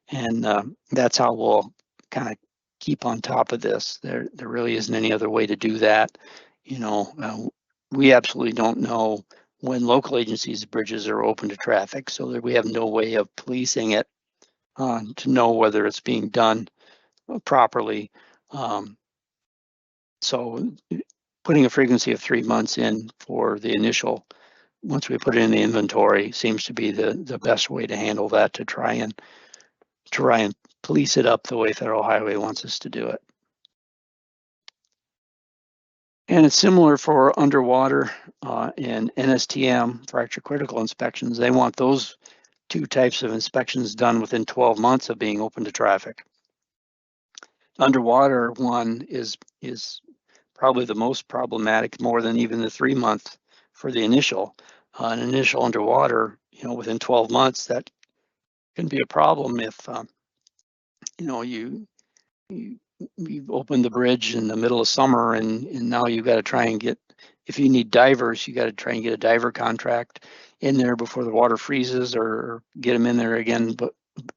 And that's how we'll kind of keep on top of this. There really isn't any other way to do that. You know, we absolutely don't know when local agencies' bridges are open to traffic, so that we have no way of policing it to know whether it's being done properly. So putting a frequency of 3 months in for the initial, once we put it in the inventory, seems to be the best way to handle that, to try and police it up the way Federal Highway wants us to do it. And it's similar for underwater and NSTM, fracture critical inspections. They want those 2 types of inspections done within 12 months of being open to traffic. Underwater one is probably the most problematic, more than even the 3 month for the initial. An initial underwater, you know, within 12 months, that can be a problem if, you know, you opened the bridge in the middle of summer and now you've got to try and get, if you need divers, you got to try and get a diver contract in there before the water freezes, or get them in there again, but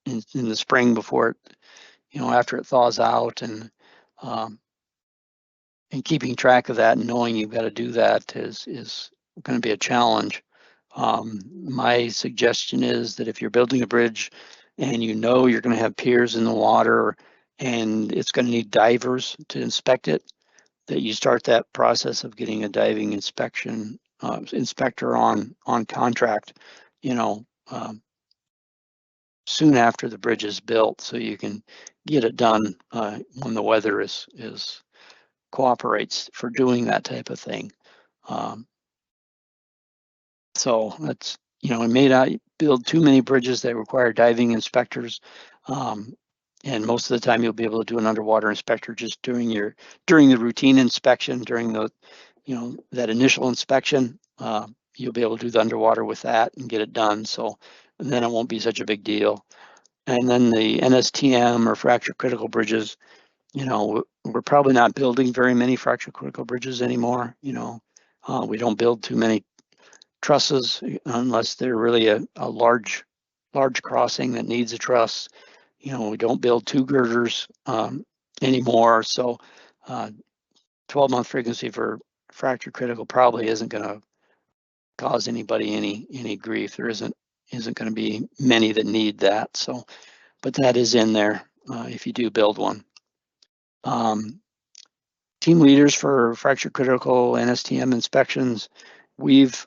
in the spring before it, you know, after it thaws out, and keeping track of that and knowing you've got to do that is going to be a challenge. My suggestion is that if you're building a bridge and you know you're going to have piers in the water and it's going to need divers to inspect it, that you start that process of getting a diving inspector on contract, you know, soon after the bridge is built, so you can get it done when the weather is cooperates for doing that type of thing. So that's, you know, we may not build too many bridges that require diving inspectors. And most of the time you'll be able to do an underwater inspector just during the routine inspection, during the, you know, that initial inspection. You'll be able to do the underwater with that and get it done. So then it won't be such a big deal. And then the NSTM or fracture critical bridges, you know, we're probably not building very many fracture critical bridges anymore. You know, we don't build too many trusses unless they're really a large crossing that needs a truss. You know, we don't build two girders anymore. So 12-month frequency for fracture critical probably isn't going to cause anybody any grief. There isn't going to be many that need that. So, but that is in there if you do build one. Team leaders for fracture critical NSTM inspections, we've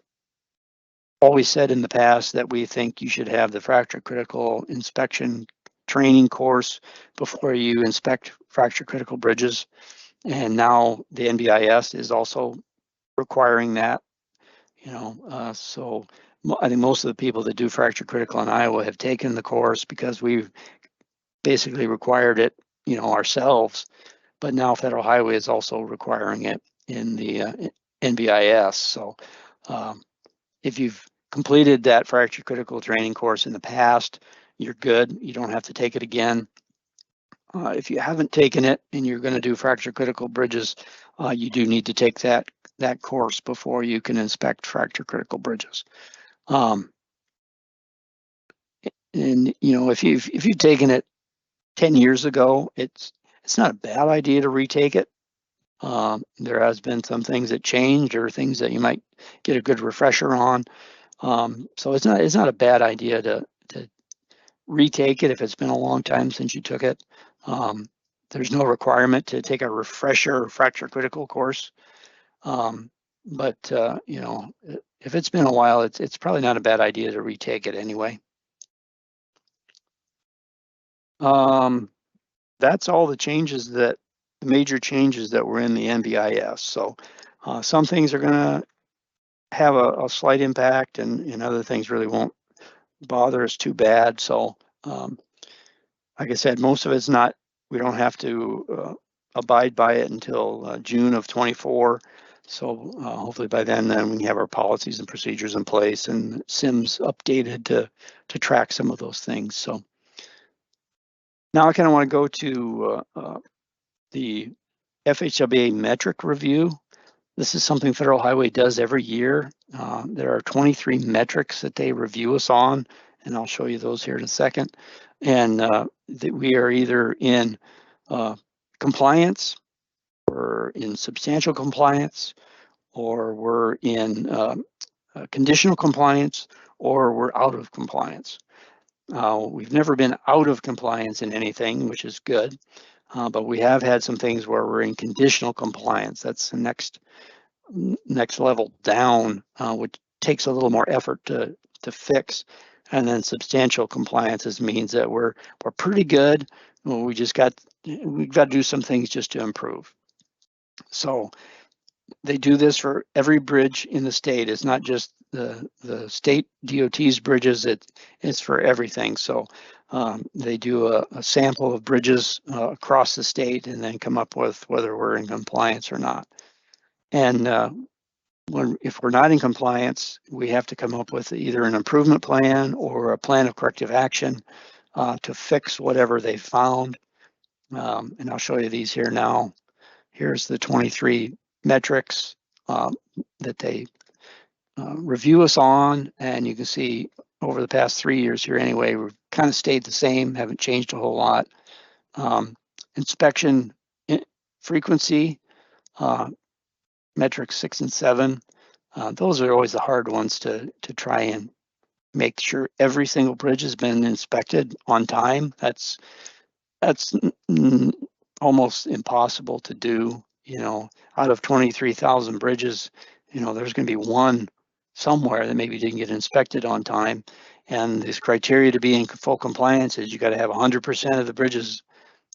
always said in the past that we think you should have the fracture critical inspection training course before you inspect fracture critical bridges. And now the NBIS is also requiring that, you know, so I think most of the people that do fracture critical in Iowa have taken the course because we've basically required it, you know, ourselves. But now Federal Highway is also requiring it in the NBIS. So if you've completed that fracture critical training course in the past, you're good. You don't have to take it again. If you haven't taken it and you're going to do fracture critical bridges, you do need to take that course before you can inspect fracture critical bridges. And you know, if you've taken it 10 years ago, it's not a bad idea to retake it. There has been some things that changed or things that you might get a good refresher on. So it's not a bad idea to retake it if it's been a long time since you took it. There's no requirement to take a refresher fracture critical course. But you know, if it's been a while, it's probably not a bad idea to retake it anyway. That's all the major changes that were in the NBIS. So some things are going to have a slight impact, and other things really won't bother us too bad. So like I said, most of it's not, we don't have to abide by it until June of 24. So hopefully by then we can have our policies and procedures in place and SIIMS updated to track some of those things. So now I kind of want to go to the FHWA metric review. This is something Federal Highway does every year. There are 23 metrics that they review us on, and I'll show you those here in a second. And that we are either in compliance, or in substantial compliance, or we're in conditional compliance, or we're out of compliance. We've never been out of compliance in anything, which is good, but we have had some things where we're in conditional compliance. That's the next level down, which takes a little more effort to fix. And then substantial compliances means that we're pretty good. Well, we've got to do some things just to improve. So they do this for every bridge in the state. It's not just the state DOT's bridges, it's for everything. So they do a sample of bridges across the state and then come up with whether we're in compliance or not. And if we're not in compliance, we have to come up with either an improvement plan or a plan of corrective action to fix whatever they found. And I'll show you these here now. Here's the 23 metrics that they review us on, and you can see over the past 3 years here anyway, we've kind of stayed the same, haven't changed a whole lot. Inspection frequency, metrics 6 and 7, Those are always the hard ones to try and make sure every single bridge has been inspected on time. That's almost impossible to do. Out of 23,000 bridges, there's going to be one somewhere that maybe didn't get inspected on time. And this criteria to be in full compliance is you got to have 100% of the bridges,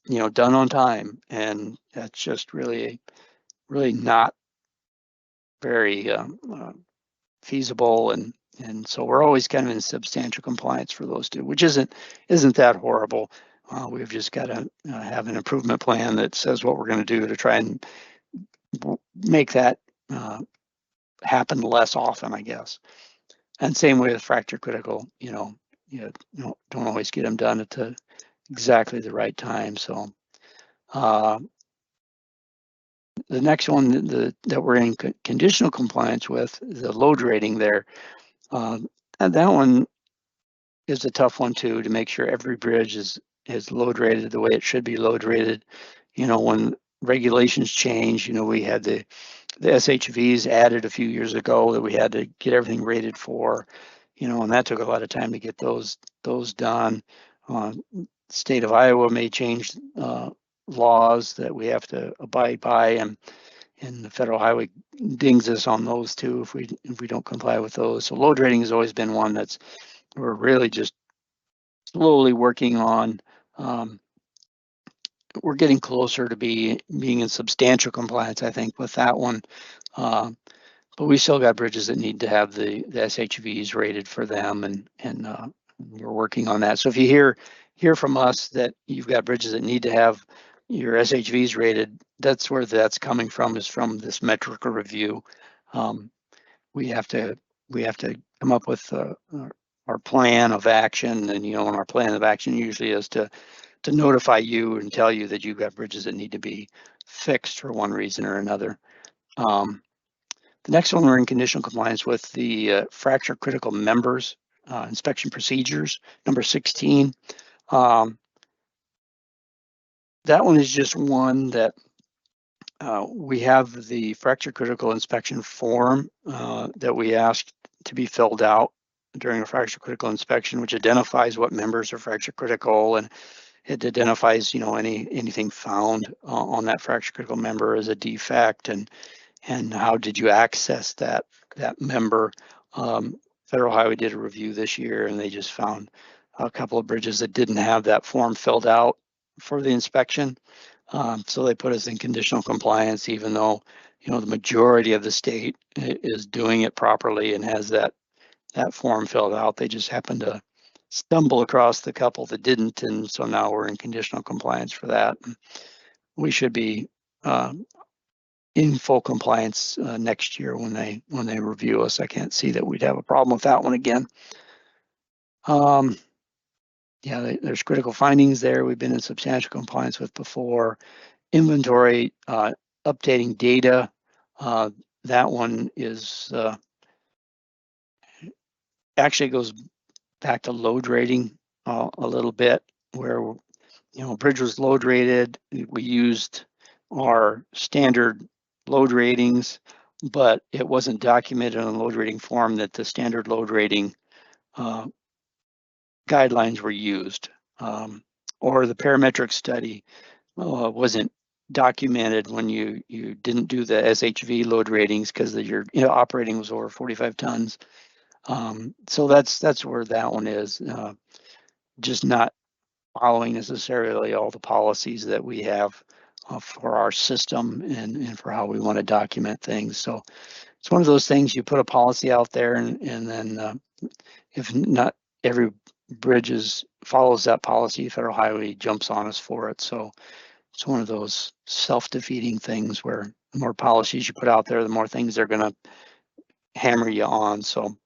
done on time. And that's just really not very feasible. And so we're always kind of in substantial compliance for those two, which isn't that horrible. We've just got to have an improvement plan that says what we're going to do to try and make that happen less often, I guess. And same way with fracture critical, you don't always get them done at exactly the right time. So the next one that we're in conditional compliance with, the load rating there, and that one is a tough one too, to make sure every bridge is load rated the way it should be load rated. When regulations change, we had the SHVs added a few years ago that we had to get everything rated for, and that took a lot of time to get those done. State of Iowa may change laws that we have to abide by, and the federal highway dings us on those too if we don't comply with those. So load rating has always been one that's we're really just slowly working on. We're getting closer to being in substantial compliance, I think, with that one. But we still got bridges that need to have the SHVs rated for them, and we're working on that. So if you hear from us that you've got bridges that need to have your SHVs rated, that's where that's coming from, is from this metrical review. We have to come up with our plan of action, and our plan of action usually is to notify you and tell you that you've got bridges that need to be fixed for one reason or another. The next one, we're in conditional compliance with the fracture critical members inspection procedures, number 16. That one is just one that we have the fracture critical inspection form that we asked to be filled out during a fracture critical inspection, which identifies what members are fracture critical, and it identifies, anything found on that fracture critical member as a defect, and how did you access that member. Federal Highway did a review this year, and they just found a couple of bridges that didn't have that form filled out for the inspection. So they put us in conditional compliance, even though, the majority of the state is doing it properly and has that form filled out. They just happened to stumble across the couple that didn't, and so now we're in conditional compliance for that. We should be in full compliance next year when they review us. I can't see that we'd have a problem with that one again. Yeah, there's critical findings there we've been in substantial compliance with before. Inventory, updating data. That one is actually goes back to load rating a little bit, where bridge was load rated. We used our standard load ratings, but it wasn't documented on the load rating form that the standard load rating guidelines were used, or the parametric study wasn't documented when you didn't do the SHV load ratings because your operating was over 45 tons. So that's where that one is, just not following necessarily all the policies that we have for our system and for how we want to document things. So it's one of those things, you put a policy out there, and then if not every bridge follows that policy, Federal Highway jumps on us for it. So it's one of those self-defeating things where the more policies you put out there, the more things they're going to hammer you on. So,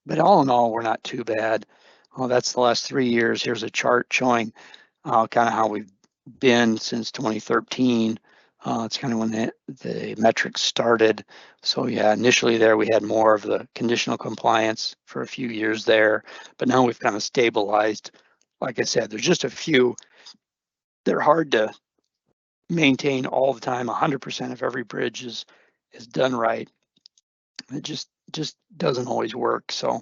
but all in all, we're not too bad. That's the last 3 years. Here's a chart showing kind of how we've been since 2013. It's kind of when the metrics started. So yeah, initially there we had more of the conditional compliance for a few years there, but now we've kind of stabilized. Like I said, there's just a few. They're hard to maintain all the time. 100% of every bridge is done right. It just doesn't always work. So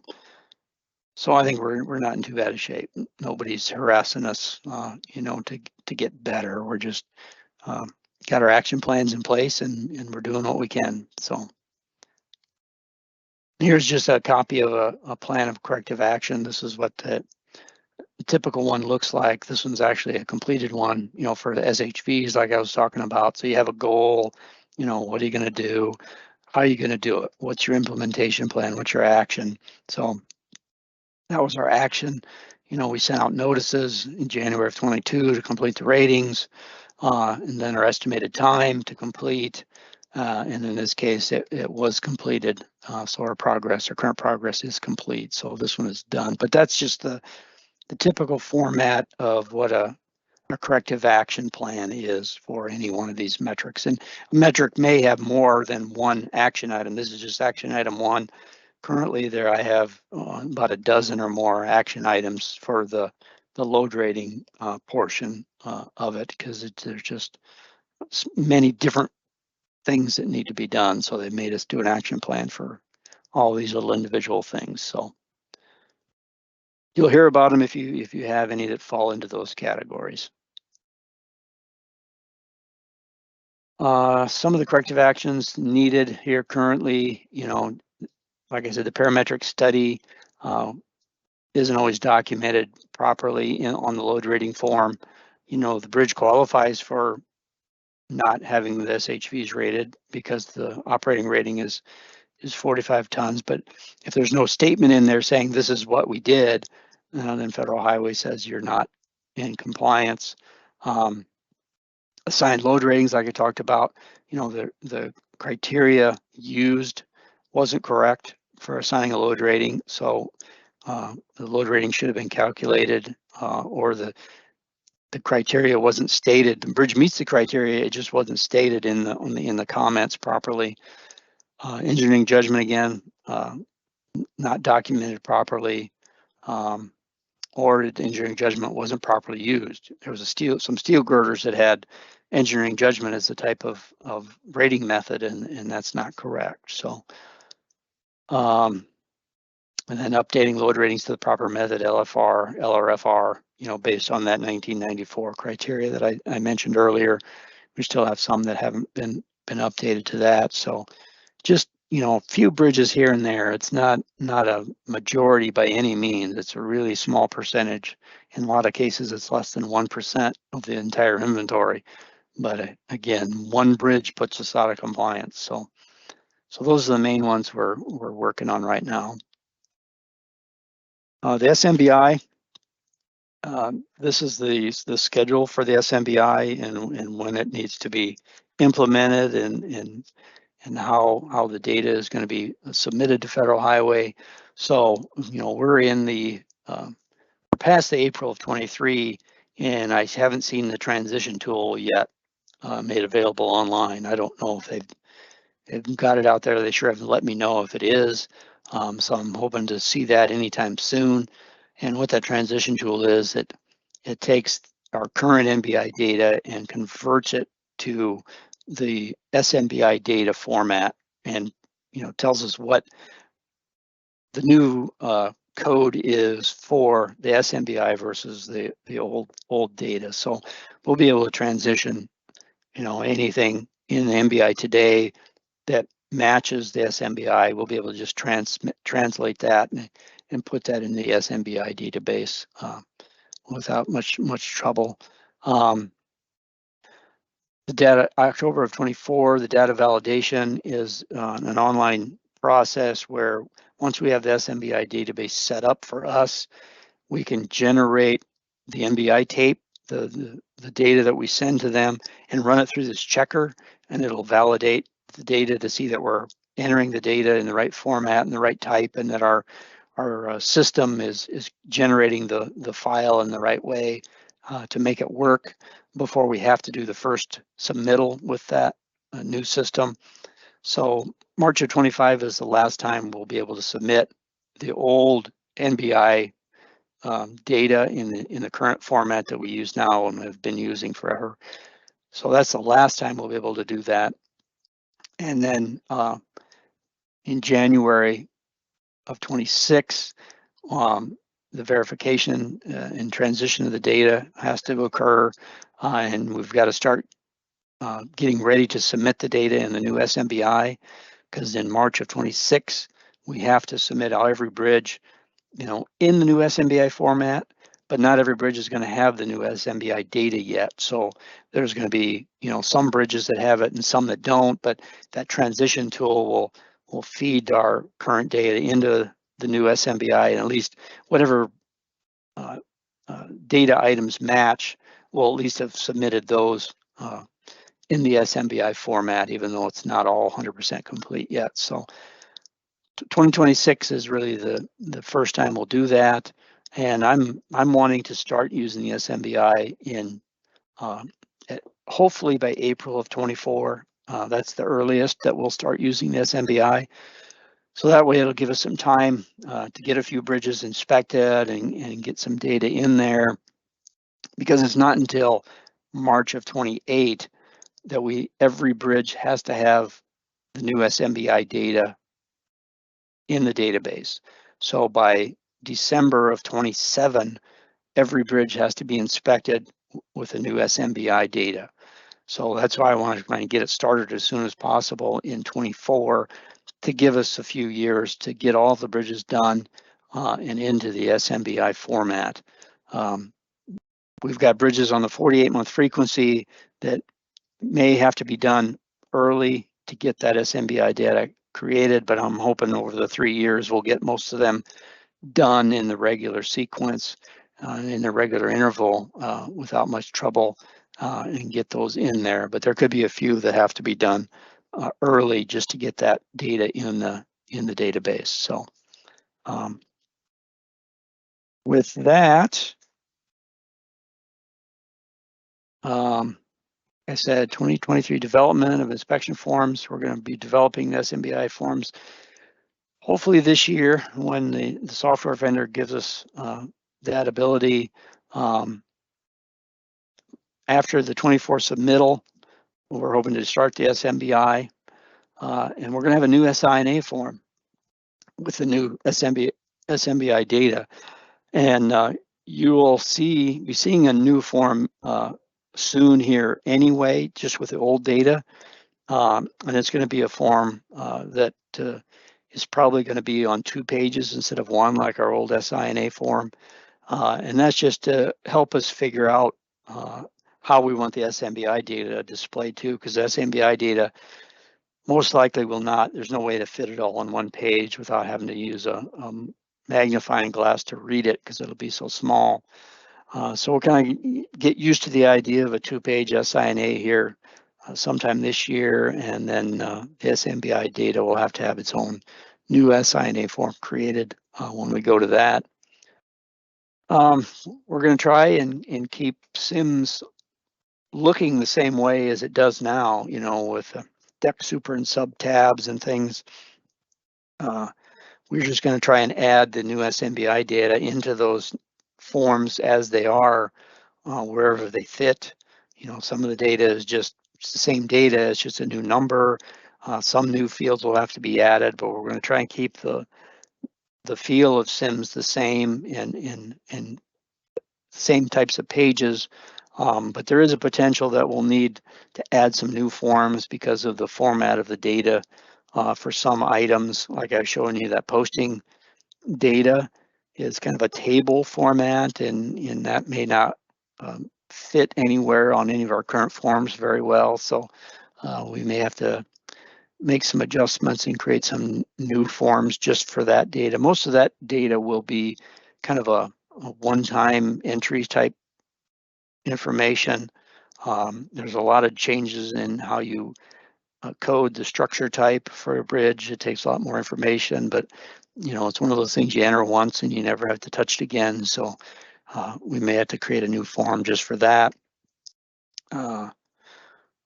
I think we're not in too bad a shape. Nobody's harassing us, to get better. We're just got our action plans in place, and we're doing what we can. So here's just a copy of a plan of corrective action. This is what the typical one looks like. This one's actually a completed one, for the SHVs like I was talking about. So you have a goal, what are you going to do? How are you going to do it? What's your implementation plan? What's your action? So that was our action. We sent out notices in January of 22 to complete the ratings, and then our estimated time to complete. And in this case, it was completed. So our current progress is complete. So this one is done. But that's just the typical format of what a corrective action plan is for any one of these metrics. And a metric may have more than one action item. This is just action item one. Currently there I have about a dozen or more action items for the load rating portion of it, because there's just many different things that need to be done. So they made us do an action plan for all these little individual things. So you'll hear about them if you have any that fall into those categories. Some of the corrective actions needed here currently, like I said, the parametric study isn't always documented properly on the load rating form. The bridge qualifies for not having the SHVs rated because the operating rating is 45 tons. But if there's no statement in there saying this is what we did, then Federal Highway says you're not in compliance. Assigned load ratings, like I talked about, the criteria used wasn't correct for assigning a load rating. So the load rating should have been calculated, or the criteria wasn't stated. The bridge meets the criteria, it just wasn't stated in the comments properly. Engineering judgment, again, not documented properly, or the engineering judgment wasn't properly used. There was some steel girders that had engineering judgment as the type of rating method, and that's not correct. So and then updating load ratings to the proper method, LFR, LRFR, based on that 1994 criteria that I mentioned earlier. We still have some that haven't been updated to that. So just, a few bridges here and there. It's not a majority by any means. It's a really small percentage. In a lot of cases, it's less than 1% of the entire inventory. But again, one bridge puts us out of compliance. So those are the main ones we're working on right now. The SMBI, this is the schedule for the SMBI and when it needs to be implemented and how the data is going to be submitted to Federal Highway. So, we're in we're past the April of 23, and I haven't seen the transition tool yet made available online. I don't know if they've got it out there. They sure haven't let me know if it is. So I'm hoping to see that anytime soon. And what that transition tool is, it takes our current MBI data and converts it to the SMBI data format, and tells us what the new code is for the SMBI versus the old data. So we'll be able to transition anything in the MBI today that matches the SMBI. We'll be able to just translate that and put that in the SMBI database without much trouble. The data, October of 24, the data validation is an online process where once we have the SMBI database set up for us, we can generate the MBI tape, the data that we send to them, and run it through this checker, and it'll validate the data to see that we're entering the data in the right format and the right type, and that our system is generating the file in the right way to make it work before we have to do the first submittal with that new system. So March of 25 is the last time we'll be able to submit the old NBI data in the current format that we use now and have been using forever. So that's the last time we'll be able to do that. And then in January of 26, the verification and transition of the data has to occur, and we've got to start getting ready to submit the data in the new SMBI, because in March of 26, we have to submit every bridge, in the new SMBI format, but not every bridge is going to have the new SMBI data yet. So there's going to be, some bridges that have it and some that don't, but that transition tool will feed our current data into the new SMBI, and at least whatever data items match, we'll at least have submitted those in the SMBI format, even though it's not all 100% complete yet. So 2026 is really the first time we'll do that, and I'm wanting to start using the SMBI in hopefully by April of 24. That's the earliest that we'll start using the SMBI. So that way it'll give us some time to get a few bridges inspected and get some data in there, because it's not until March of 28 that every bridge has to have the new SMBI data in the database. So by December of 27, every bridge has to be inspected with the new SMBI data. So that's why I want to try and get it started as soon as possible in 24 to give us a few years to get all the bridges done and into the SMBI format. We've got bridges on the 48-month frequency that may have to be done early to get that SMBI data created, but I'm hoping over the 3 years we'll get most of them done in the regular sequence, in the regular interval, without much trouble, and get those in there. But there could be a few that have to be done early just to get that data in the database. So with that, I said 2023 development of inspection forms. We're going to be developing the SMBI forms hopefully this year when the software vendor gives us that ability. After the 24 submittal, we're hoping to start the SMBI, and we're going to have a new SINA form with the new SMBI data. And you will be seeing a new form soon here anyway, just with the old data. And it's going to be a form that is probably going to be on 2 pages instead of 1, like our old SINA form. And that's just to help us figure out how we want the SMBI data displayed too, because the SMBI data most likely will not, there's no way to fit it all on 1 page without having to use a magnifying glass to read it, because it'll be so small. So we'll kind of get used to the idea of a 2-page SINA here sometime this year, and then the SMBI data will have to have its own new SINA form created when we go to that. We're going to try and keep SIIMS looking the same way as it does now, with deck super and sub tabs and things. We're just going to try and add the new SMBI data into those forms as they are, wherever they fit. Some of the data is just the same data, it's just a new number. Some new fields will have to be added, but we're going to try and keep the feel of SIIMS the same and same types of pages. But there is a potential that we'll need to add some new forms because of the format of the data for some items. Like I was showing you, that posting data is kind of a table format, and that may not fit anywhere on any of our current forms very well. So we may have to make some adjustments and create some new forms just for that data. Most of that data will be kind of a one-time entry type information. There's a lot of changes in how you code the structure type for a bridge. It takes a lot more information, but it's one of those things you enter once and you never have to touch it again. So we may have to create a new form just for that.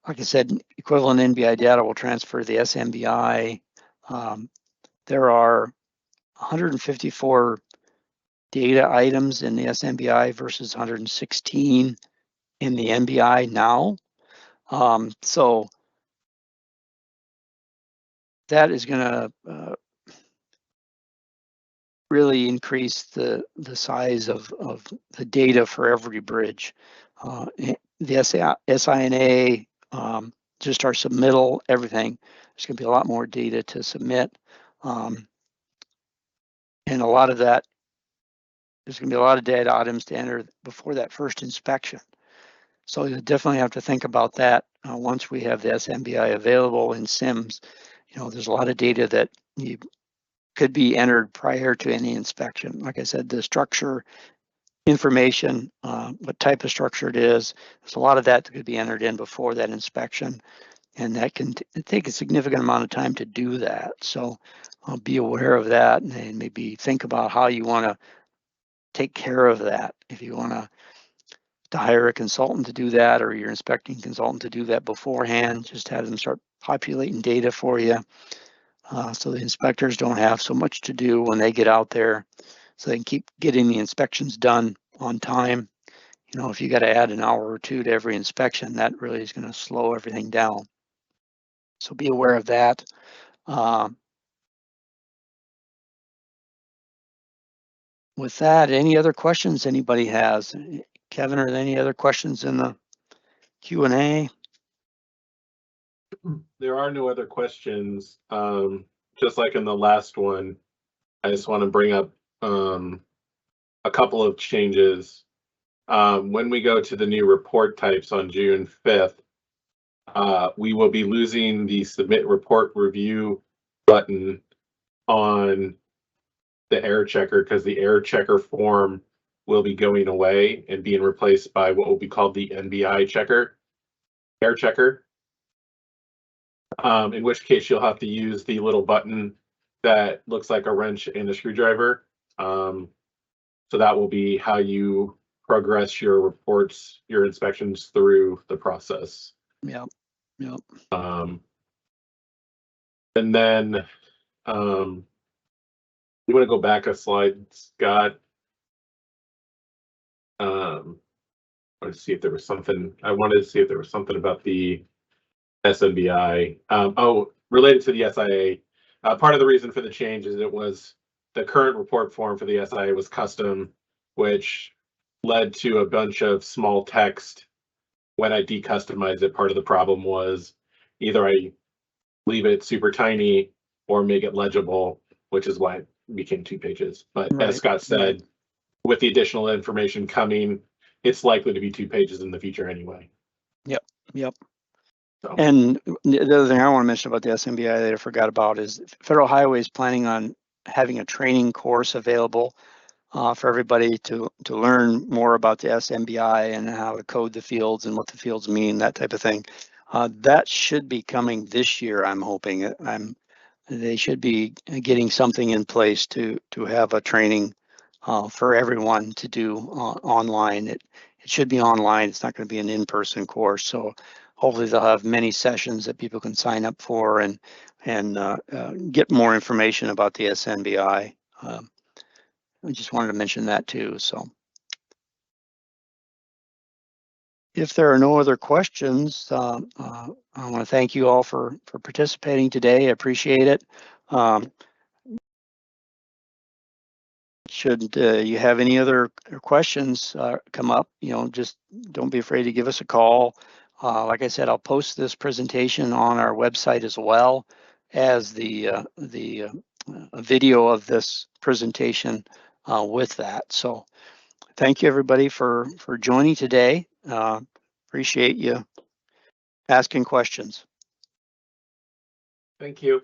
Like I said, equivalent NBI data will transfer the SMBI. There are 154 data items in the SMBI versus 116 in the NBI now. So that is going to really increase the size of the data for every bridge. The SINA, just our submittal, everything, there's going to be a lot more data to submit. And a lot of that, there's going to be a lot of data items to enter before that first inspection. So you definitely have to think about that once we have the SMBI available in SIIMS. There's a lot of data that you could be entered prior to any inspection. Like I said, the structure information, what type of structure it is, there's a lot of that could be entered in before that inspection, and that can take a significant amount of time to do that. So be aware of that, and maybe think about how you want to take care of that. If you want to hire a consultant to do that, or your inspecting consultant to do that beforehand, just have them start populating data for you. So the inspectors don't have so much to do when they get out there, so they can keep getting the inspections done on time. If you got to add an hour or two to every inspection, that really is going to slow everything down. So be aware of that. With that, any other questions anybody has? Kevin, are there any other questions in the Q&A? There are no other questions. Just like in the last one, I just want to bring up a couple of changes. When we go to the new report types on June 5th, we will be losing the submit report review button on the error checker, because the error checker form will be going away and being replaced by what will be called the NBI checker, error checker. In which case you'll have to use the little button that looks like a wrench and a screwdriver. So that will be how you progress your reports, your inspections through the process. Yep. And then you want to go back a slide, Scott? Let's see if there was something. I wanted to see if there was something about the SMBI. Related to the SIA. Part of the reason for the change is it was the current report form for the SIA was custom, which led to a bunch of small text. When I decustomized it, part of the problem was either I leave it super tiny or make it legible, which is why it became 2 pages. But Right. As Scott said, with the additional information coming, it's likely to be 2 pages in the future anyway. Yep. So. And the other thing I want to mention about the SMBI that I forgot about is Federal Highway is planning on having a training course available for everybody to learn more about the SMBI and how to code the fields and what the fields mean, that type of thing. That should be coming this year, I'm hoping. They should be getting something in place to have a training for everyone to do online. It should be online. It's not going to be an in-person course. So hopefully they'll have many sessions that people can sign up for and get more information about the SNBI. I just wanted to mention that too. So if there are no other questions, I want to thank you all for participating today. I appreciate it. Should you have any other questions come up, just don't be afraid to give us a call. Like I said, I'll post this presentation on our website as well as the video of this presentation with that. So thank you everybody for joining today. Appreciate you asking questions. Thank you.